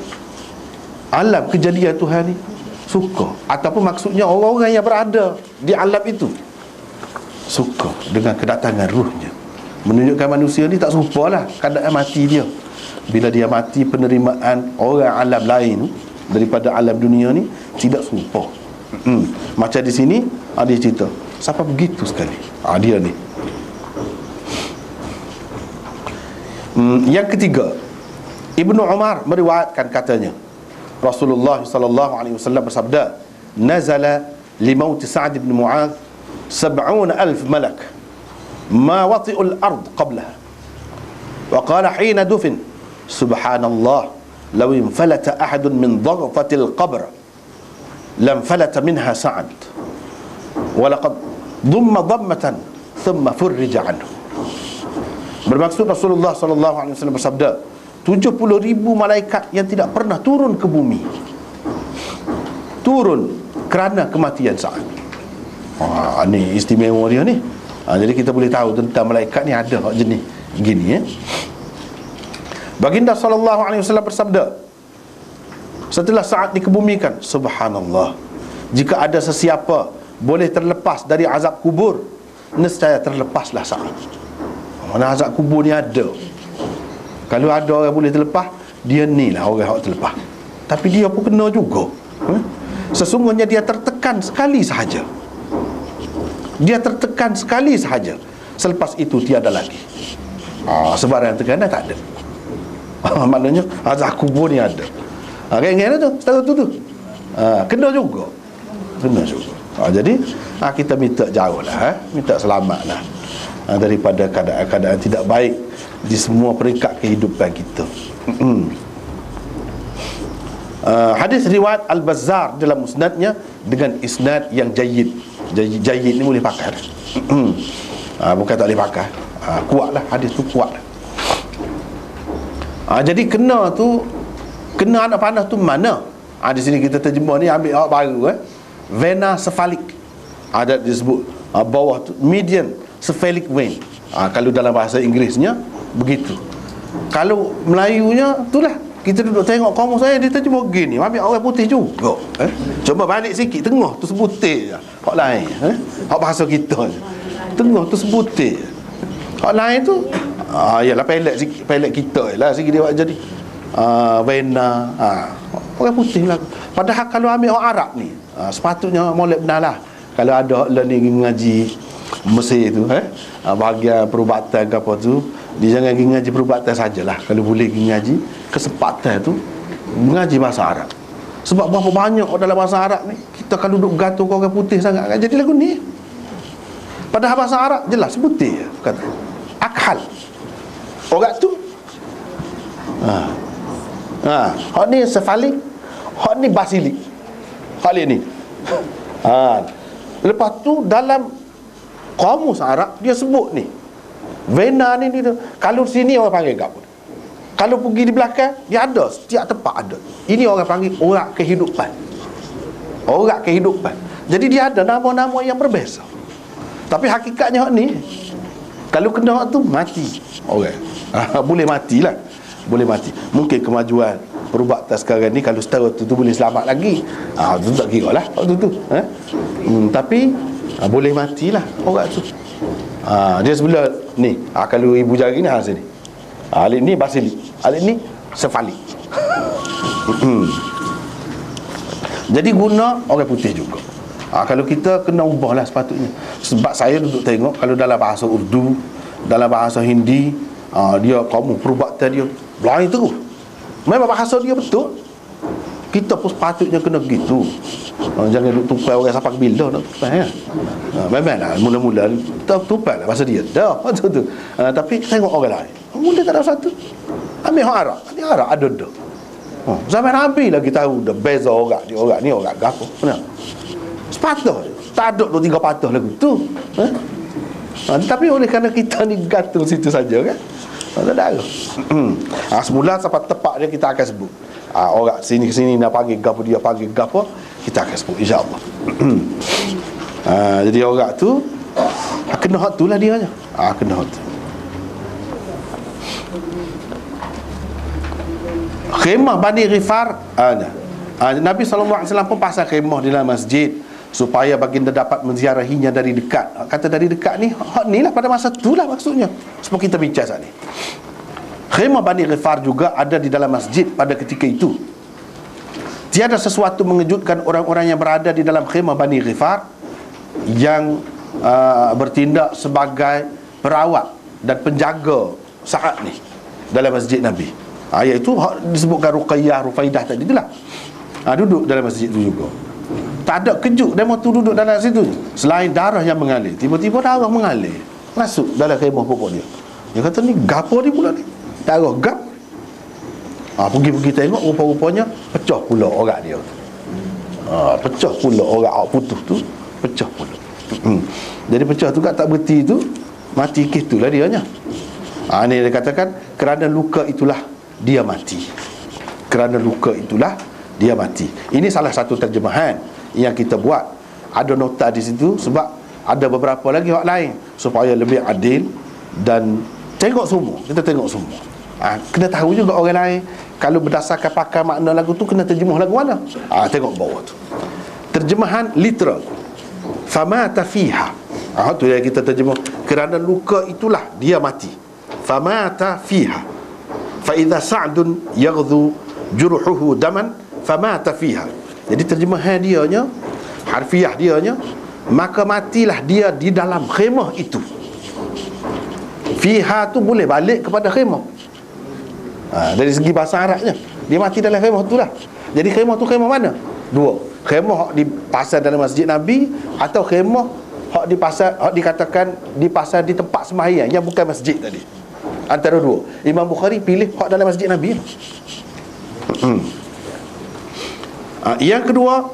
Speaker 1: alam kejadian Tuhan ni suka, ataupun maksudnya orang-orang yang berada di alam itu suka dengan kedatangan ruhnya, menunjukkan manusia ni tak serupa lah keadaan mati dia. Bila dia mati, penerimaan orang alam lain daripada alam dunia ni tidak serupa. Macam di sini dia cerita, siapa begitu sekali? Dia ni. Yang ketiga, Ibnu Umar meriwayatkan, katanya Rasulullah sallallahu alaihi wasallam bersabda, nazala li maut Sa'ad bin Mu'adh 70,000 malak ma wati'ul ard qablaha wa qala hina dufin subhanallah law infalata ahadun min dhaghfatil qabr lam falata minha Sa'ad wa laqad dhamma dhammatan thumma furrija anhu. Bermaksud Rasulullah sallallahu alaihi wasallam bersabda, 70,000 malaikat yang tidak pernah turun ke bumi, turun kerana kematian Sa'ad. Ni istimewa dia ni. Jadi kita boleh tahu tentang malaikat ni ada jenis gini. Baginda sallallahu alaihi wasallam bersabda, setelah Sa'ad dikebumikan, subhanallah, jika ada sesiapa boleh terlepas dari azab kubur, nescaya terlepaslah Sa'ad. Mana azab kubur ni ada. Kalau ada orang boleh terlepas, dia ni lah orang yang terlepas. Tapi dia pun kena juga. Sesungguhnya dia tertekan sekali sahaja. Dia tertekan sekali sahaja. Selepas itu tiada lagi. Sebarang tekanan tak ada. Maknanya azab kubur ni ada. Ingat tu, setara tu. Kena juga. Kena juga. Jadi kita minta jauh lah, minta selamat lah daripada keadaan-keadaan tidak baik di semua peringkat kehidupan kita. Hadis riwayat Al-Bazzar dalam musnadnya dengan isnad yang jayyid. Jayyid ni boleh pakai. Bukan tak boleh pakai. Kuatlah, hadis tu kuat. Jadi kena anak panah tu mana? Di sini kita terjemah ni, ambil awak baru vena cephalic. Ada disebut bawah tu median cephalic vein. Kalau dalam bahasa Inggerisnya begitu. Kalau Melayunya itulah, kita duduk tengok kamu saya dia terjemah gini, ambil orang putih juga. Cuba balik sikit, tengah tu sebutir je. Hak lain, hak bahasa kita je. Tengah tu sebutir. Hak lain tu yalah pelet sikit, pelet kita lah sikit dia buat jadi vena. Orang putih lah. Padahal kalau ambil orang Arab ni, sepatutnya molek benar lah. Kalau ada learning ngaji Mesir tu, bahagian perubatan ke apa tu, dia jangan pergi ngaji perubatan sajalah. Kalau boleh pergi ngaji kesempatan tu, mengaji bahasa Arab. Sebab berapa banyak dalam bahasa Arab ni, kita kalau duduk gantung orang putih sangat, jadi lagu ni. Padahal bahasa Arab jelas putih kata. Akhal orang tu hak ni cephalic, hak ni basilik, hak ni lepas tu dalam kamus Arab dia sebut ni vena ni, kalau sini orang panggil apa? Kalau pergi di belakang, dia ada, setiap tempat ada. Ini orang panggil orang kehidupan. Orang kehidupan. Jadi dia ada nama-nama yang berbeza. Tapi hakikatnya hak ni, kalau kena hak tu mati orang. Boleh matilah. Boleh mati. Mungkin kemajuan perubatan sekarang ni, kalau setara tu boleh selamat lagi. Tu tak kira lah tu. Tapi boleh matilah orang tu. Dia sebelah ni. Kalau ibu jari ni sini. Alik ni basili. Alik ni sefali. Jadi guna orang putih juga. Kalau kita kena ubahlah sepatutnya. Sebab saya duduk tengok, kalau dalam bahasa Urdu, dalam bahasa Hindi, dia kamu perubatan dia lain terus. Memang bahasa dia betul. Kita pun sepatutnya kena begitu. Jangan duduk tupai orang sampai bila nak tupai. Memanglah mula-mula tupai lah bahasa dia. Dah tu. Tapi tengok orang lain. Mula tak ada satu. Ambil orang Arab. Ni Arab ada dah. Zaman Nabi lagi tahu dah beza orang ni orang gapo. Benar. Sepatah tak ada 2-3 patah lagu tu. Tapi oleh kerana kita ni gantung situ saja kan. Tak ada. Semula sampai tepat dia kita akan sebut. Orang sini nak panggil gapo, dia panggil gapo, kita akan sebut insya-Allah. Jadi orang tu kena hak tu lah dia nya. Kena hak tu. Khemah Bani Ghifar Nabi SAW pun pasang khemah di dalam masjid supaya baginda dapat menziarahinya dari dekat. Kata dari dekat ni, hak ni lah pada masa tu lah maksudnya. Seperti kita bincang saat ni. Khemah Bani Ghifar juga ada di dalam masjid pada ketika itu. Tiada sesuatu mengejutkan orang-orang yang berada di dalam khemah Bani Ghifar yang bertindak sebagai perawat dan penjaga saat ni dalam masjid Nabi. Iaitu disebutkan Ruqayyah, Rufaidah tadi itulah. Duduk dalam masjid tu juga. Tak ada kejut demo tu duduk dalam situ. Selain darah yang mengalir, tiba-tiba darah mengalir masuk dalam khemah pokok dia. Dia kata ni gapo ni pula ni? Darah gap. Pergi-pergi tengok, rupa-rupanya pecah pula orang dia. Pecah pula orang putus tu, pecah pula. Jadi pecah tu tak berhenti tu, mati kitulah dia nya. Ni dia katakan kerana luka itulah dia mati. Kerana luka itulah dia mati. Ini salah satu terjemahan yang kita buat. Ada nota di situ sebab ada beberapa lagi hak lain supaya lebih adil dan tengok semua. Kita tengok semua. Kena tahu juga orang lain kalau berdasarkan pakar makna lagu tu kena terjemah lagu mana. Tengok bawah tu. Terjemahan literal. Famata fiha. Tu yang kita terjemah. Kerana luka itulah dia mati. Famata fiha. Fa idza sa'dun yaghdu juruhuhu daman famata fiha. Jadi terjemahan dia nya, harfiah dia nya, maka matilah dia di dalam khemah itu. Fiha tu boleh balik kepada khemah. Dari segi bahasa Arabnya, dia mati dalam khemah tu lah. Jadi khemah tu khemah mana? Dua. Khemah hak dipasang dalam masjid Nabi atau khemah hak dipasang, hak dikatakan dipasang di tempat sembahyang yang bukan masjid tadi. Antara dua. Imam Bukhari pilih hak dalam masjid Nabi. Yang kedua,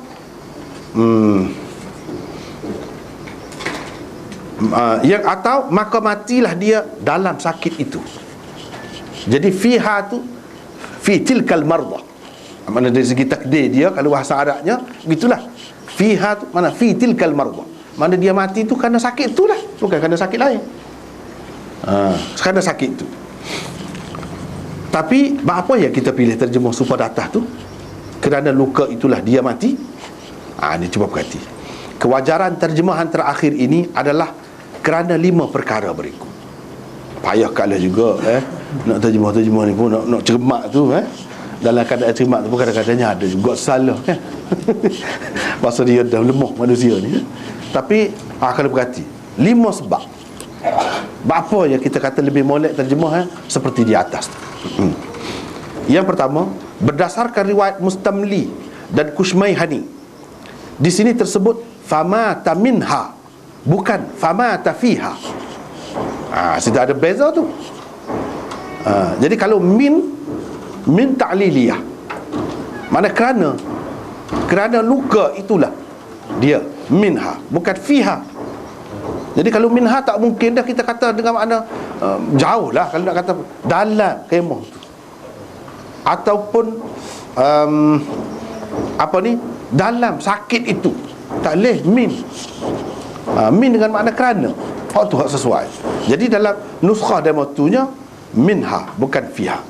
Speaker 1: yang atau maka matilah dia dalam sakit itu. Jadi fiha tu fi tilkal mardah. Mana dari segi takdir dia, kalau bahasa Arabnya begitulah. Fiha tu mana fi tilkal mardah. Mana dia mati tu kerana sakit tu lah, bukan kerana sakit lain. Kerana sakit tu. Tapi apa yang kita pilih terjemah super atas tu? Kerana luka itulah dia mati. Ni cuba perhati. Kewajaran terjemahan terakhir ini adalah kerana 5 perkara berikut. Payah kalah juga nak terjemah ni pun nak cermat tu dalam keadaan cermat tu pun kadang-kadangnya ada juga salah kan. Pasal dia dah lemah manusia ni. Tapi kalau perhati 5 sebab. Apa yang kita kata lebih molek terjemah seperti di atas tu. Yang pertama, berdasarkan riwayat Mustamli dan Kushmayhani, di sini tersebut famata minha, bukan famata fiha. Sudah ada beza tu. Jadi kalau min ta'liliyah, mana kerana luka itulah dia minha, bukan fiha. Jadi kalau minha tak mungkin dah kita kata dengan makna jauh lah kalau nak kata dalam khemah tu. ataupun apa ni, dalam sakit itu. Tak boleh min. Min dengan makna kerana. Hak tu hak sesuai. Jadi dalam nuskhah demo tunya minha, bukan fiha.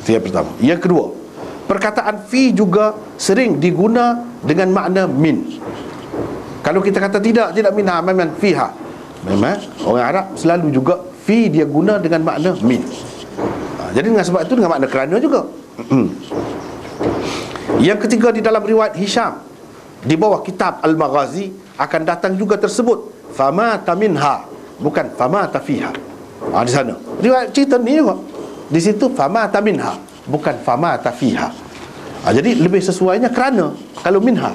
Speaker 1: Itu yang pertama. Yang kedua, perkataan fi juga sering diguna dengan makna min. Kalau kita kata tidak minha, memang fiha. Memang orang Arab selalu juga fi dia guna dengan makna min. Jadi dengan sebab itu dengan makna kerana juga. Yang ketiga, di dalam riwayat Hisham di bawah kitab Al-Maghazi akan datang juga tersebut fama taminha, bukan fama tafiha. Di sana riwayat cerita ni juga, di situ fama taminha, bukan fama tafiha. Jadi lebih sesuainya kerana kalau minha.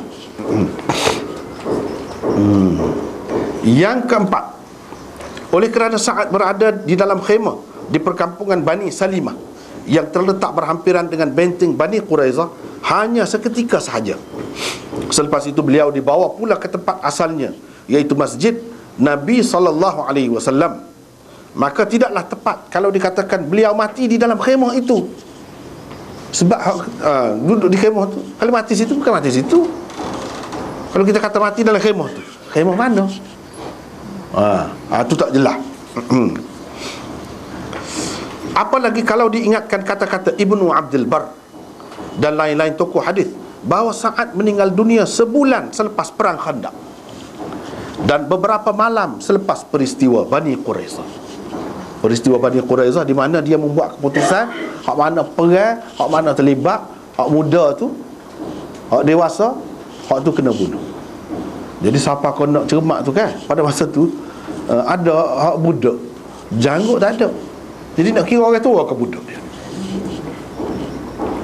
Speaker 1: Yang keempat, oleh kerana Sa'ad berada di dalam khemah di perkampungan Bani Salimah yang terletak berhampiran dengan benteng Bani Quraizah hanya seketika sahaja. Selepas itu beliau dibawa pula ke tempat asalnya, iaitu masjid Nabi SAW. Maka tidaklah tepat kalau dikatakan beliau mati di dalam khemah itu. Sebab duduk di khemah tu, kalau mati situ bukan mati situ. Kalau kita kata mati dalam khemah tu, khemah mana? Itu tak jelas. Apalagi kalau diingatkan kata-kata Ibnu Abdul Bar dan lain-lain tokoh hadis bahawa Sa'ad meninggal dunia sebulan selepas perang Khandaq dan beberapa malam selepas peristiwa Bani Quraizah. Peristiwa Bani Quraizah di mana dia membuat keputusan hak mana perang, hak mana terlibat, hak muda tu, hak dewasa, hak tu kena bunuh. Jadi siapa kau nak cermat tu kan, pada masa tu ada hak budak, janggut tak ada. Jadi nak kira orang tua ke budak dia.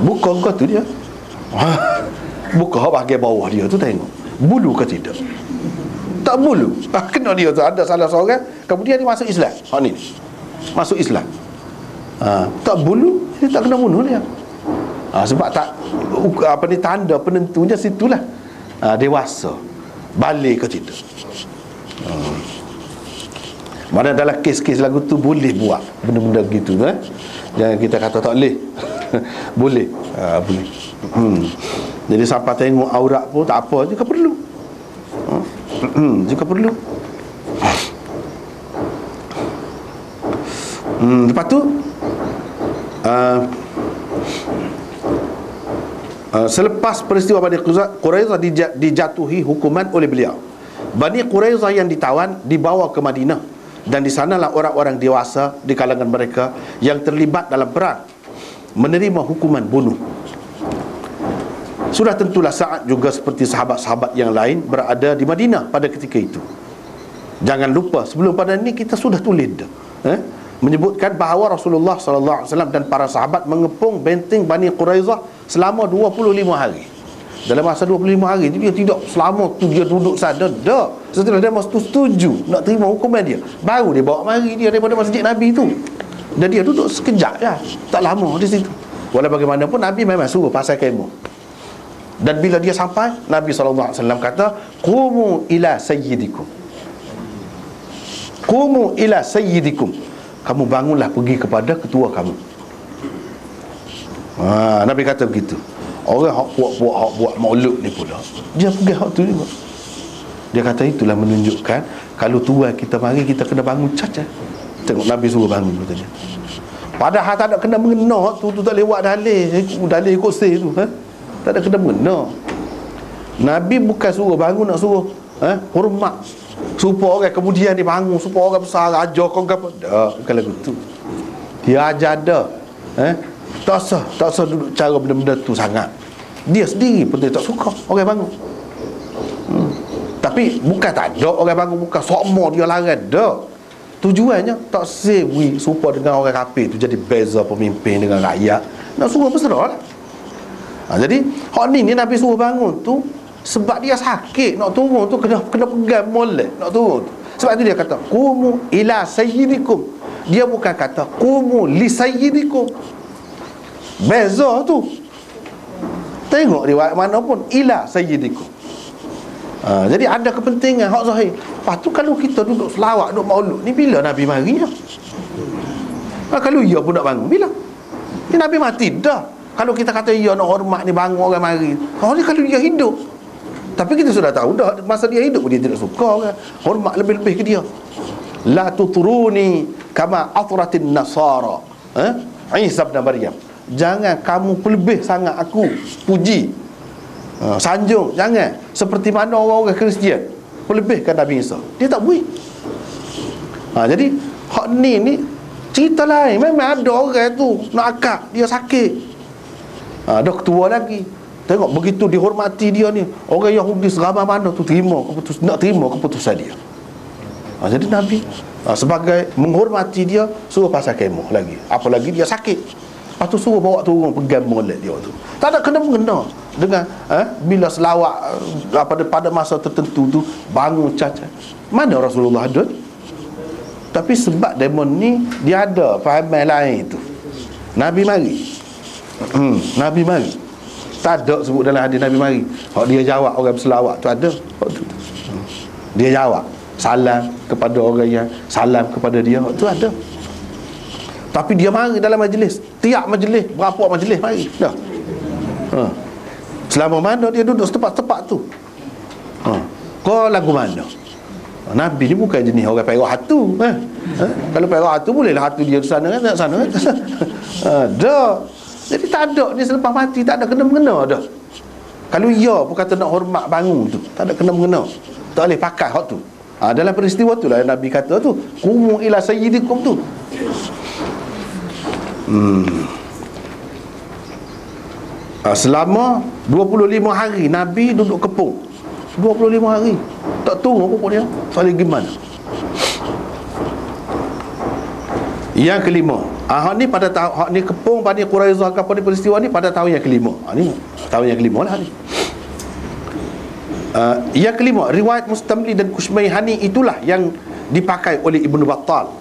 Speaker 1: Buka kau tu dia. Buka bahagian bawah dia tu, tengok bulu ke tidak. Tak bulu. Kena dia tu, ada salah seorang, kemudian dia masuk Islam. Ni masuk Islam. Tak bulu, dia tak kena bunuh dia. Sebab tak apa ni, tanda penentunya situlah. Dewasa, balik ke tidak. Mana dalam kes-kes lagu tu boleh buat benda-benda gitu kan. Jangan kita kata tak boleh. Boleh. Boleh. Jadi siapa tengok aurat pun tak apa, jika perlu. Jika perlu. Lepas tu selepas peristiwa Bani Quraizah dijatuhi hukuman oleh beliau, Bani Quraizah yang ditawan dibawa ke Madinah, dan di sanalah orang-orang dewasa di kalangan mereka yang terlibat dalam perang menerima hukuman bunuh. Sudah tentulah Sa'ad juga seperti sahabat-sahabat yang lain berada di Madinah pada ketika itu. Jangan lupa sebelum pada ini kita sudah tulis menyebutkan bahawa Rasulullah SAW dan para sahabat mengepung benteng Bani Quraizah selama 25 hari. Dalam masa 25 hari dia tidak selama tu dia duduk sana. Dah, setelah dia mesti setuju nak terima hukuman dia, baru dia bawa mari dia daripada masjid Nabi tu. Dan dia duduk sekejap je, tak lama di situ. Walau bagaimanapun Nabi memang suruh pasal kemah. Dan bila dia sampai, Nabi SAW kata, "Qumu ila sayyidikum." Qumu ila sayyidikum. Kamu bangunlah pergi kepada ketua kamu. Nabi kata begitu. Orang hak buat maulud ni pula, dia pergi hak tu juga. Dia kata itulah menunjukkan kalau tuan kita mari, kita kena bangun caca. Tengok Nabi suruh bangun katanya. Padahal tak ada kena mengena tu tak lewat dalil kursi tu, tak ada kena mengena. Nabi bukan suruh bangun, nak suruh hormat supaya orang kemudian dia bangun, supaya orang besar raja kau apa. Bukan lagu tu. Dia ajar dah. Tak usah duduk cara benda-benda tu sangat. Dia sendiri pun dia tak suka orang bangun. Tapi bukan tak ada orang bangun, bukan sokmo dia larang dah. Tujuannya tak sewi supaya dengan orang kafir tu jadi beza pemimpin dengan rakyat. Nak suruh berserah lah. Jadi hak ni Nabi suruh bangun tu sebab dia sakit, nak turun tu kena pegang molek nak turun tu. Sebab tu dia kata qumu ila sayyidikum. Dia bukan kata qumu li sayyidikum. Beza tu. Tengok riwayat mana pun ila sayyidikum. Jadi ada kepentingan hak zahir. Lepas tu kalau kita duduk selawat, duduk maulud ni, bila Nabi mari ya? Kalau ia pun nak bangun bila? Ni Nabi mati dah. Kalau kita kata ya nak hormat ni, bangun orang mari, ni kalau dia hidup. Tapi kita sudah tahu dah, masa dia hidup dia tidak suka kan? Hormat lebih-lebih ke dia. La tutruni kama atratin nasara, Isa bin Maryam. Jangan kamu pelebih sangat aku, puji, sanjung, jangan seperti mana orang-orang Kristian pelebihkan Nabi Isa. Dia tak boleh. Jadi hak ni cerita lain. Memang ada orang tu nak akak, dia sakit, dah ketua lagi. Tengok begitu dihormati dia ni, orang Yahudi seramai mana tu nak terima keputusan dia. Jadi Nabi sebagai menghormati dia, suruh pasal kemah lagi. Apalagi dia sakit, lepas tu suruh bawa turun, pegang molek dia tu. Tak ada kena-mengena dengan bila selawat pada masa tertentu tu bangun cacat. Mana Rasulullah ada? Tapi sebab demon ni dia ada fahaman lain tu, Nabi mari. Nabi mari. Tak ada sebut dalam hadis Nabi mari. Hak dia jawab orang berselawat tu ada. Dia jawab salam kepada orang yang salam kepada dia, hak tu ada. Tapi dia mari dalam majlis, tiap majlis, berapa majlis mari dah. Selama mana dia duduk setempat-tempat tu. Kau lagu mana? Nabi ni bukan jenis orang perak hatu. Kalau perak hatu bolehlah hatu dia di sana kan, tak sana kan. Dah. Jadi tak ada ni selepas mati, tak ada kena-mengena dah. Kalau ia pun kata nak hormat bangun tu, tak ada kena-mengena, tak boleh pakai hak tu. Dalam peristiwa tu lah Nabi kata tu, kumu ila sayyidikum tu. Selama 25 hari Nabi duduk kepung. 25 hari tak tunggu apa pun dia. Soal gimana? Yang kelima, hak ni pada tahun, hak ni kepung Bani Quraizah ke apa ni peristiwa ni pada tahun yang kelima. Ni tahun yang kelima lah ni. Yang kelima, riwayat Mustamli dan Kushmayhani itulah yang dipakai oleh Ibnu Battal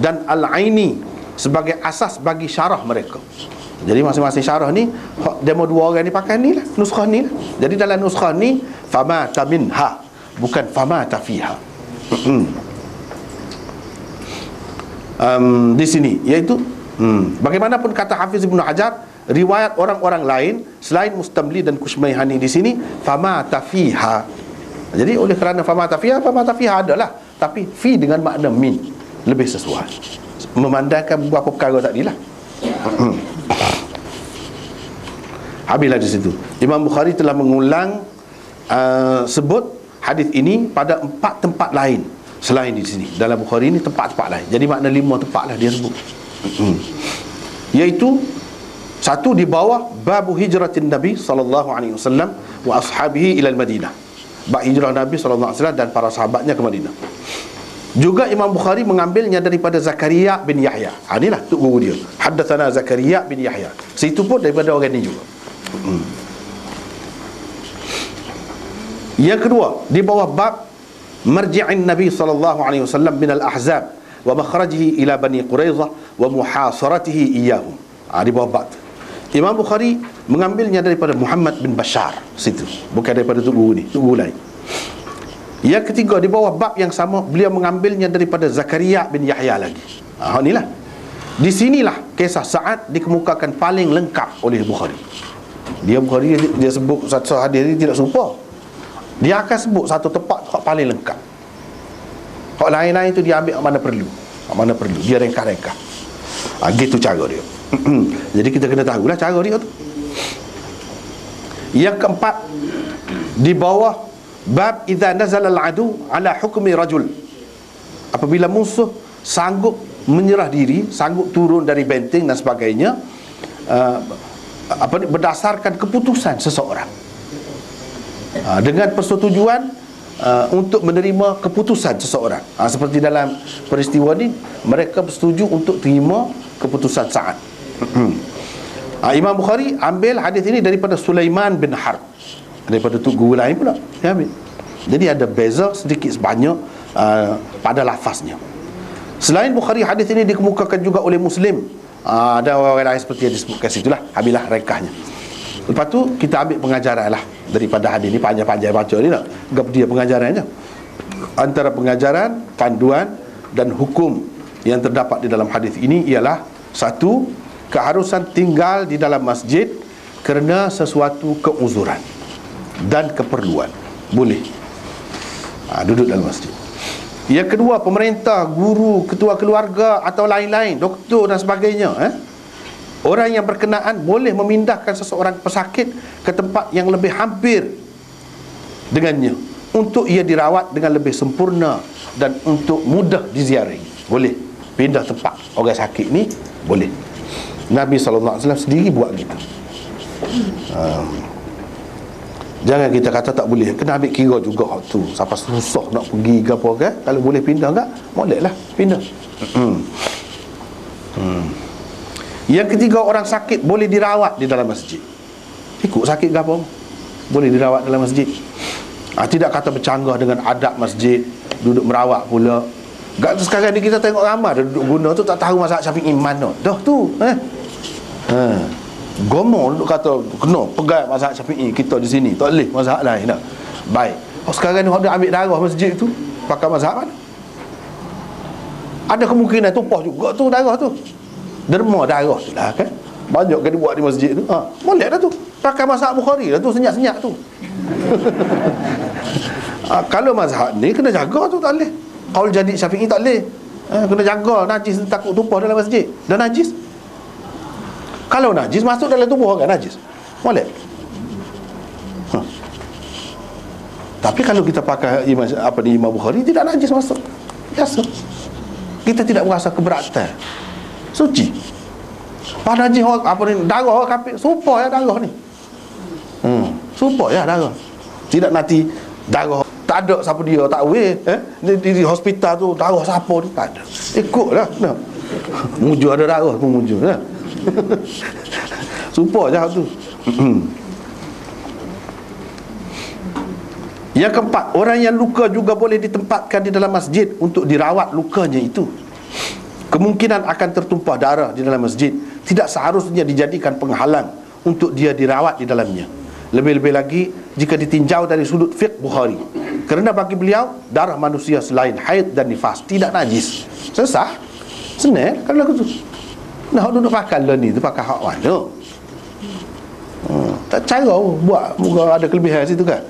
Speaker 1: dan Al-Aini sebagai asas bagi syarah mereka. Jadi masing-masing syarah ni, demo dua orang ni pakai ni lah, nuskhah ni lah. Jadi dalam nuskhah ni fama taminha, bukan fama tafiha. Di sini iaitu bagaimanapun kata Hafiz Ibnu Hajar, riwayat orang-orang lain selain Mustamli dan Kushmayhani di sini fama tafiha. Jadi oleh kerana fama tafiha adalah, tapi fi dengan makna min lebih sesuai, memandangkan beberapa perkara tadi lah. Habislah di situ. Imam Bukhari telah mengulang sebut hadis ini pada 4 tempat lain selain di sini. Dalam Bukhari ini tempat-tempat lain. Jadi makna 5 tempat lah dia sebut. Iaitu satu di bawah babu hijratin Nabi sallallahu alaihi wasallam wa ashabihi ila Madinah. Bab hijrah Nabi sallallahu alaihi wasallam dan para sahabatnya ke Madinah. Juga Imam Bukhari mengambilnya daripada Zakaria bin Yahya. Inilah tu guru dia. Haddatsana Zakaria bin Yahya. Situ pun daripada orang ni juga. Yang kedua, di bawah bab marji'in Nabi sallallahu alaihi wasallam min al-ahzab wa makhrajihi ila Bani Quraizah wa muhasaratihi iyyahum. Di bawah bab Imam Bukhari mengambilnya daripada Muhammad bin Bashar situ, bukan daripada tu guru ni, tu guru lain. Yang ketiga, di bawah bab yang sama beliau mengambilnya daripada Zakaria bin Yahya lagi. Inilah. Di sinilah kisah Sa'ad dikemukakan paling lengkap oleh Bukhari. Bukhari dia sebut satu hadis ni tidak serupa. Dia akan sebut satu tempat hak paling lengkap. Hak lain-lain tu dia ambil mana perlu. Mana perlu dia ringkas-ringkas. Gitu cara dia. Jadi kita kena tahulah cara dia tu. Yang keempat, di bawah bab idza nazala al-adu ala hukmi rajul. Apabila musuh sanggup menyerah diri, sanggup turun dari benteng dan sebagainya, berdasarkan keputusan seseorang, dengan persetujuan untuk menerima keputusan seseorang. Seperti dalam peristiwa ni, mereka bersetuju untuk terima keputusan Sa'ad. Imam Bukhari ambil hadis ini daripada Sulaiman bin Harb, daripada tu guru lain pula dia ambil. Jadi ada beza sedikit sebanyak pada lafaznya. Selain Bukhari, hadis ini dikemukakan juga oleh Muslim. Ada orang lain seperti yang disebutkan situlah. Habislah rekahnya. Lepas tu kita ambil pengajaran lah daripada hadis ni. Panjang-panjang baca ni lah, gap dia pengajarannya. Antara pengajaran, panduan dan hukum yang terdapat di dalam hadis ini ialah: satu, keharusan tinggal di dalam masjid kerana sesuatu keuzuran dan keperluan, boleh duduk dalam masjid. Yang kedua, pemerintah, guru, ketua keluarga atau lain-lain, doktor dan sebagainya, orang yang berkenaan boleh memindahkan seseorang pesakit ke tempat yang lebih hampir dengannya untuk ia dirawat dengan lebih sempurna dan untuk mudah diziarahi. Boleh pindah tempat orang sakit ni, boleh. Nabi SAW sendiri buat gitu. Jangan kita kata tak boleh, kena ambil kira juga tu. Siapa susah nak pergi ke apa kan? Kalau boleh pindah tak? Boleh lah pindah. Yang ketiga, orang sakit boleh dirawat di dalam masjid. Ikut sakit ke apa, boleh dirawat dalam masjid. Tidak kata bercanggah dengan adab masjid, duduk merawat pula. Sekarang ni kita tengok ramai duduk guna tu tak tahu mazhab Syafi'i mana dah tu. Gomol duk kata kena pegang mazhab Syafi'i, kita di sini tak boleh mazhab lain dah. Baik. Sekarang ni dia ambil darah masjid tu, pakai mazhab mana? Ada kemungkinan tumpah juga tu darah tu. Derma darah tu lah kan. Banyak kan dibuat di masjid tu. Boleh dah tu. Pakai mazhab Bukhari dah tu, senyap-senyap tu. Kalau mazhab ni kena jaga tu, tak boleh. Qaul jadid Syafi'i tak boleh. Kena jaga, najis takut tumpah dalam masjid. Dah najis. Kalau najis masuk dalam tubuh orang najis, boleh. Tapi kalau kita pakai Imam Bukhari, tidak najis masuk, biasa. Kita tidak merasa keberatan, suci. Pada najis darah orang kafir, supaya darah ni. Supaya darah. Tidak nanti darah tak ada siapa dia tak weh, di hospital tu darah siapa ni tak ada. Ikutlah. Mujur ada darah pun mujur lah. Supaya jahat tu. Yang keempat, orang yang luka juga boleh ditempatkan di dalam masjid untuk dirawat lukanya itu. Kemungkinan akan tertumpah darah di dalam masjid tidak seharusnya dijadikan penghalang untuk dia dirawat di dalamnya. Lebih-lebih lagi jika ditinjau dari sudut fiqh Bukhari, kerana bagi beliau darah manusia selain haid dan nifas tidak najis. Sesah, senang kalau lagu tu. Nak duduk pakai lah ni tu, pakai hak mana? Tak cara buat, moga ada kelebihan situ kan.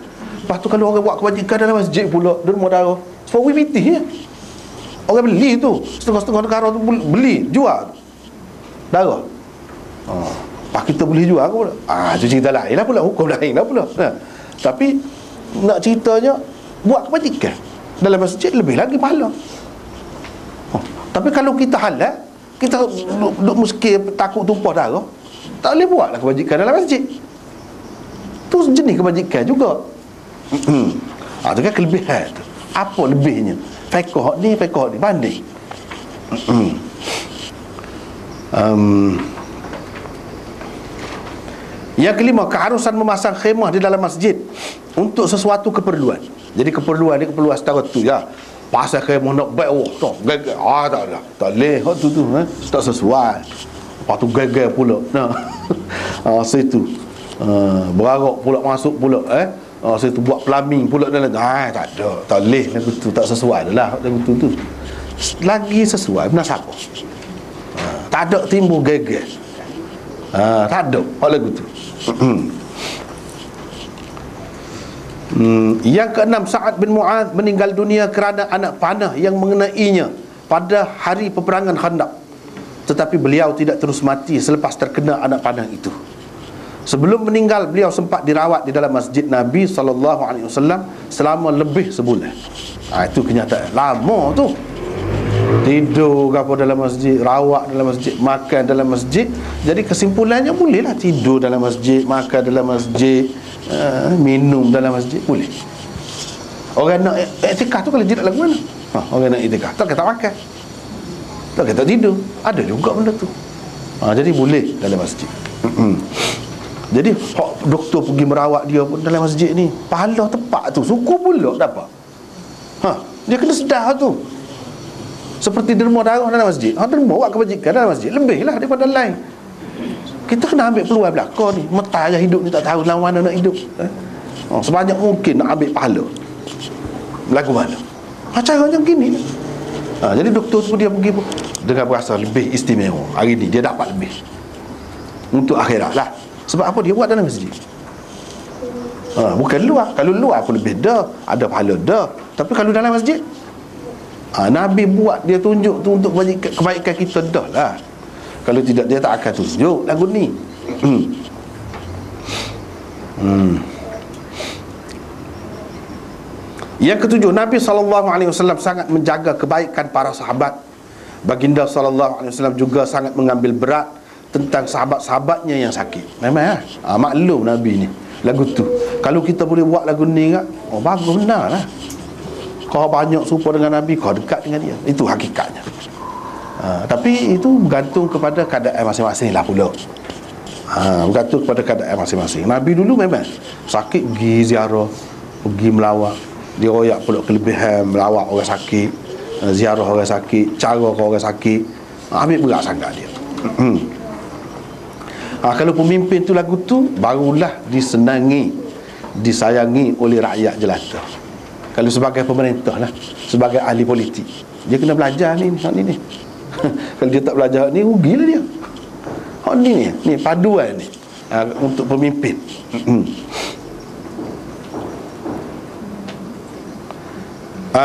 Speaker 1: Lepas tu kalau orang buat kebajikan dalam masjid pula, derma darah, sepuluh pitih ya. Orang beli tu, setengah-setengah negara tu beli, jual darah. Pak kita boleh jual ke pula? Itu cerita lain lah pula, hukum lain lah pula. Tapi nak ceritanya, buat kebajikan dalam masjid lebih lagi pahala. Tapi kalau kita halal, kita duk mesti takut tumpah darah, tak boleh buatlah kebajikan dalam masjid. Tu jenis kebajikan juga. Itu kan kelebihan tu. Apa lebihnya? Fiqh ni banding. Yang kelima, keharusan memasang khemah di dalam masjid untuk sesuatu keperluan. Jadi keperluan ni keperluan setara tu ya. Pasal khemah nak baik tak gagal. Tak ada. Tak boleh hak tu tak sesuai. Lepas tu gagal pula. Situ berarak pula masuk pula situ buat plumbing pula dalam. Tak ada. Tak boleh lagu tu, tak sesuai dah lagu tu. Lagi sesuai benar siapa? Tak ada timbul gagal. Tak ada hak lagu tu. Yang keenam, Sa'ad bin Mu'adz meninggal dunia kerana anak panah yang mengenainya pada hari peperangan Khandaq. Tetapi beliau tidak terus mati selepas terkena anak panah itu. Sebelum meninggal, beliau sempat dirawat di dalam masjid Nabi SAW selama lebih sebulan. Itu kenyataan. Lama tu. Tidur ke apa dalam masjid, rawat dalam masjid, makan dalam masjid. Jadi kesimpulannya bolehlah tidur dalam masjid, makan dalam masjid, minum dalam masjid, boleh. Orang nak iktikaf tu kalau tidak lagu mana? Orang nak iktikaf tak kata makan, tak kata tidur, ada juga benda tu. Jadi boleh dalam masjid. Jadi doktor pergi merawat dia pun dalam masjid ni, pahala tepat tu, suku pula dapat. Dia kena sedar tu. Seperti derma darah dalam masjid. Derma buat kebajikan dalam masjid lebihlah daripada lain. Kita kena ambil peluang belakang ni. Metai je hidup ni, tak tahu dalam mana nak hidup. Sebanyak mungkin nak ambil pahala. Lagu mana? Caranya begini. Jadi doktor tu dia pergi dengan berasa lebih istimewa. Hari ni dia dapat lebih. untuk akhirat lah. Sebab apa dia buat dalam masjid? Bukan luar. Kalau luar pun lebih dah, ada pahala dah. Tapi kalau dalam masjid, Nabi buat, dia tunjuk tu untuk kebaikan kita dah lah. Kalau tidak, dia tak akan tunjuk lagu ni. Yang ketujuh, Nabi SAW sangat menjaga kebaikan para sahabat. Baginda SAW juga sangat mengambil berat tentang sahabat-sahabatnya yang sakit. Memang maklum Nabi ni lagu tu. Kalau kita boleh buat lagu ni kan, bagus benar lah. Kau banyak serupa dengan Nabi, kau dekat dengan dia. Itu hakikatnya. Tapi itu bergantung kepada keadaan masing-masing lah pula. Bergantung kepada keadaan masing-masing. Nabi dulu memang sakit, pergi ziarah, pergi melawat. Dia royak pula kelebihan melawat orang sakit, ziarah orang sakit, cara ke orang sakit. Ambil berat sangat dia. Kalau pemimpin tu lagu tu, barulah disenangi, disayangi oleh rakyat jelata. Kalau sebagai pemerintah lah, sebagai ahli politik, dia kena belajar ni. Kalau dia tak belajar ni, rugilah dia. Ni paduan ni untuk pemimpin.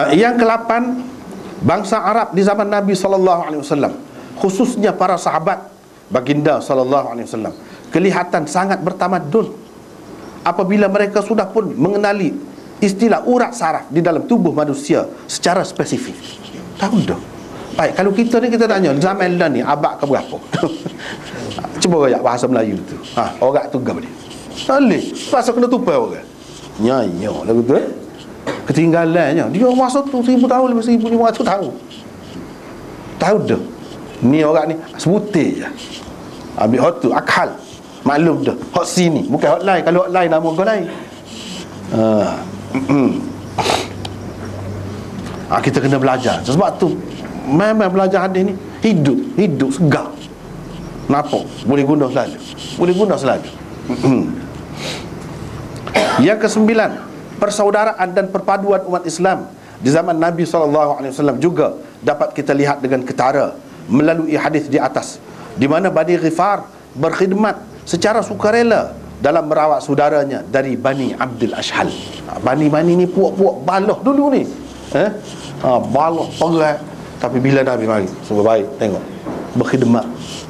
Speaker 1: Yang ke-8, bangsa Arab di zaman Nabi SAW, khususnya para sahabat baginda SAW, kelihatan sangat bertamadun apabila mereka sudah pun mengenali istilah urat saraf di dalam tubuh manusia secara spesifik. Tahu dah. Baik, kalau kita ni, kita tanya zaman dah ni abad ke berapa? Cuba royak bahasa Melayu tu. Orang tu gam dia. Tak boleh. Pasal kena tupai orang. Nyanyo lagu tu. Ketinggalannya. Dia masa tu 1000 tahun, 1500 tahun. Tahu dah. Ni orang ni sebutir je. Ambil hot tu akal. Maklum dah. Hot sini, bukan hot lain. Kalau hot lain nama kau lain. Kita kena belajar. Sebab tu memang belajar hadis ni hidup segar. Nampak? Boleh guna selalu. Yang ke-9, persaudaraan dan perpaduan umat Islam di zaman Nabi SAW juga dapat kita lihat dengan ketara melalui hadis di atas, di mana Bani Ghifar berkhidmat secara sukarela dalam merawat saudaranya dari Bani Abdul Ashhal. Bani-bani ni puak-puak baloh dulu ni. Baloh perat. Tapi bila Nabi mari, semua baik, tengok, berkhidmat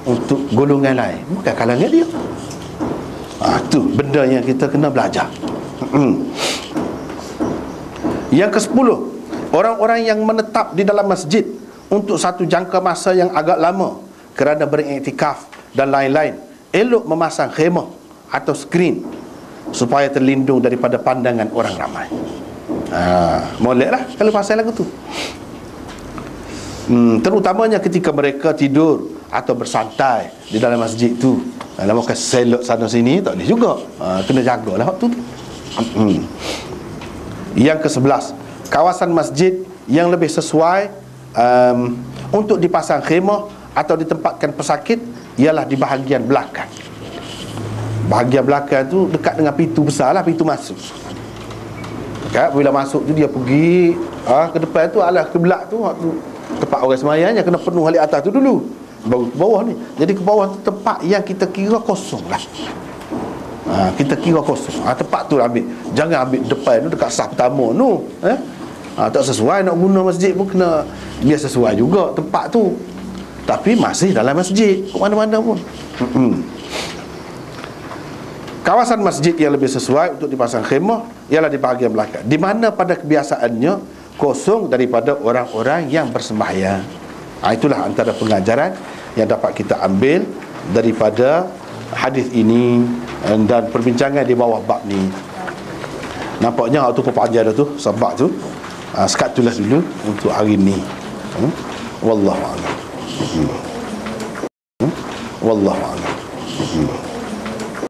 Speaker 1: untuk golongan lain, bukan kalangan dia. Tu benda yang kita kena belajar. Yang ke-10, orang-orang yang menetap di dalam masjid untuk satu jangka masa yang agak lama kerana beriktikaf dan lain-lain, elok memasang khemah atau skrin supaya terlindung daripada pandangan orang ramai. Molek lah kalau pasal lagu tu. Terutamanya ketika mereka tidur atau bersantai di dalam masjid tu. Dalam makan selok sana sini, tak boleh juga. Kena jagalah waktu tu. Yang ke-11, kawasan masjid yang lebih sesuai untuk dipasang khemah atau ditempatkan pesakit ialah di bahagian belakang. Bahagian belakang tu dekat dengan pintu besar lah, pintu masuk. Bila masuk tu dia pergi ke depan tu, alah kiblat tu, tempat orang semayang yang kena penuh balik atas tu dulu, baru ke bawah ni. Jadi ke bawah tu tempat yang kita kira kosong lah. Kita kira kosong. Tempat tu ambil. Jangan ambil depan tu, dekat sah pertama tu. Tak sesuai nak guna masjid pun kena biar sesuai juga tempat tu. Tapi masih dalam masjid, ke mana-mana pun. Kawasan masjid yang lebih sesuai untuk dipasang khemah ialah di bahagian belakang, di mana pada kebiasaannya kosong daripada orang-orang yang bersembahyang. Itulah antara pengajaran yang dapat kita ambil daripada hadis ini dan perbincangan di bawah bab ni. Nampaknya waktu panjang dah tu sebab tu. Sekat tulis dulu untuk hari ni. Wallahu a'lam. Wallahu a'lam.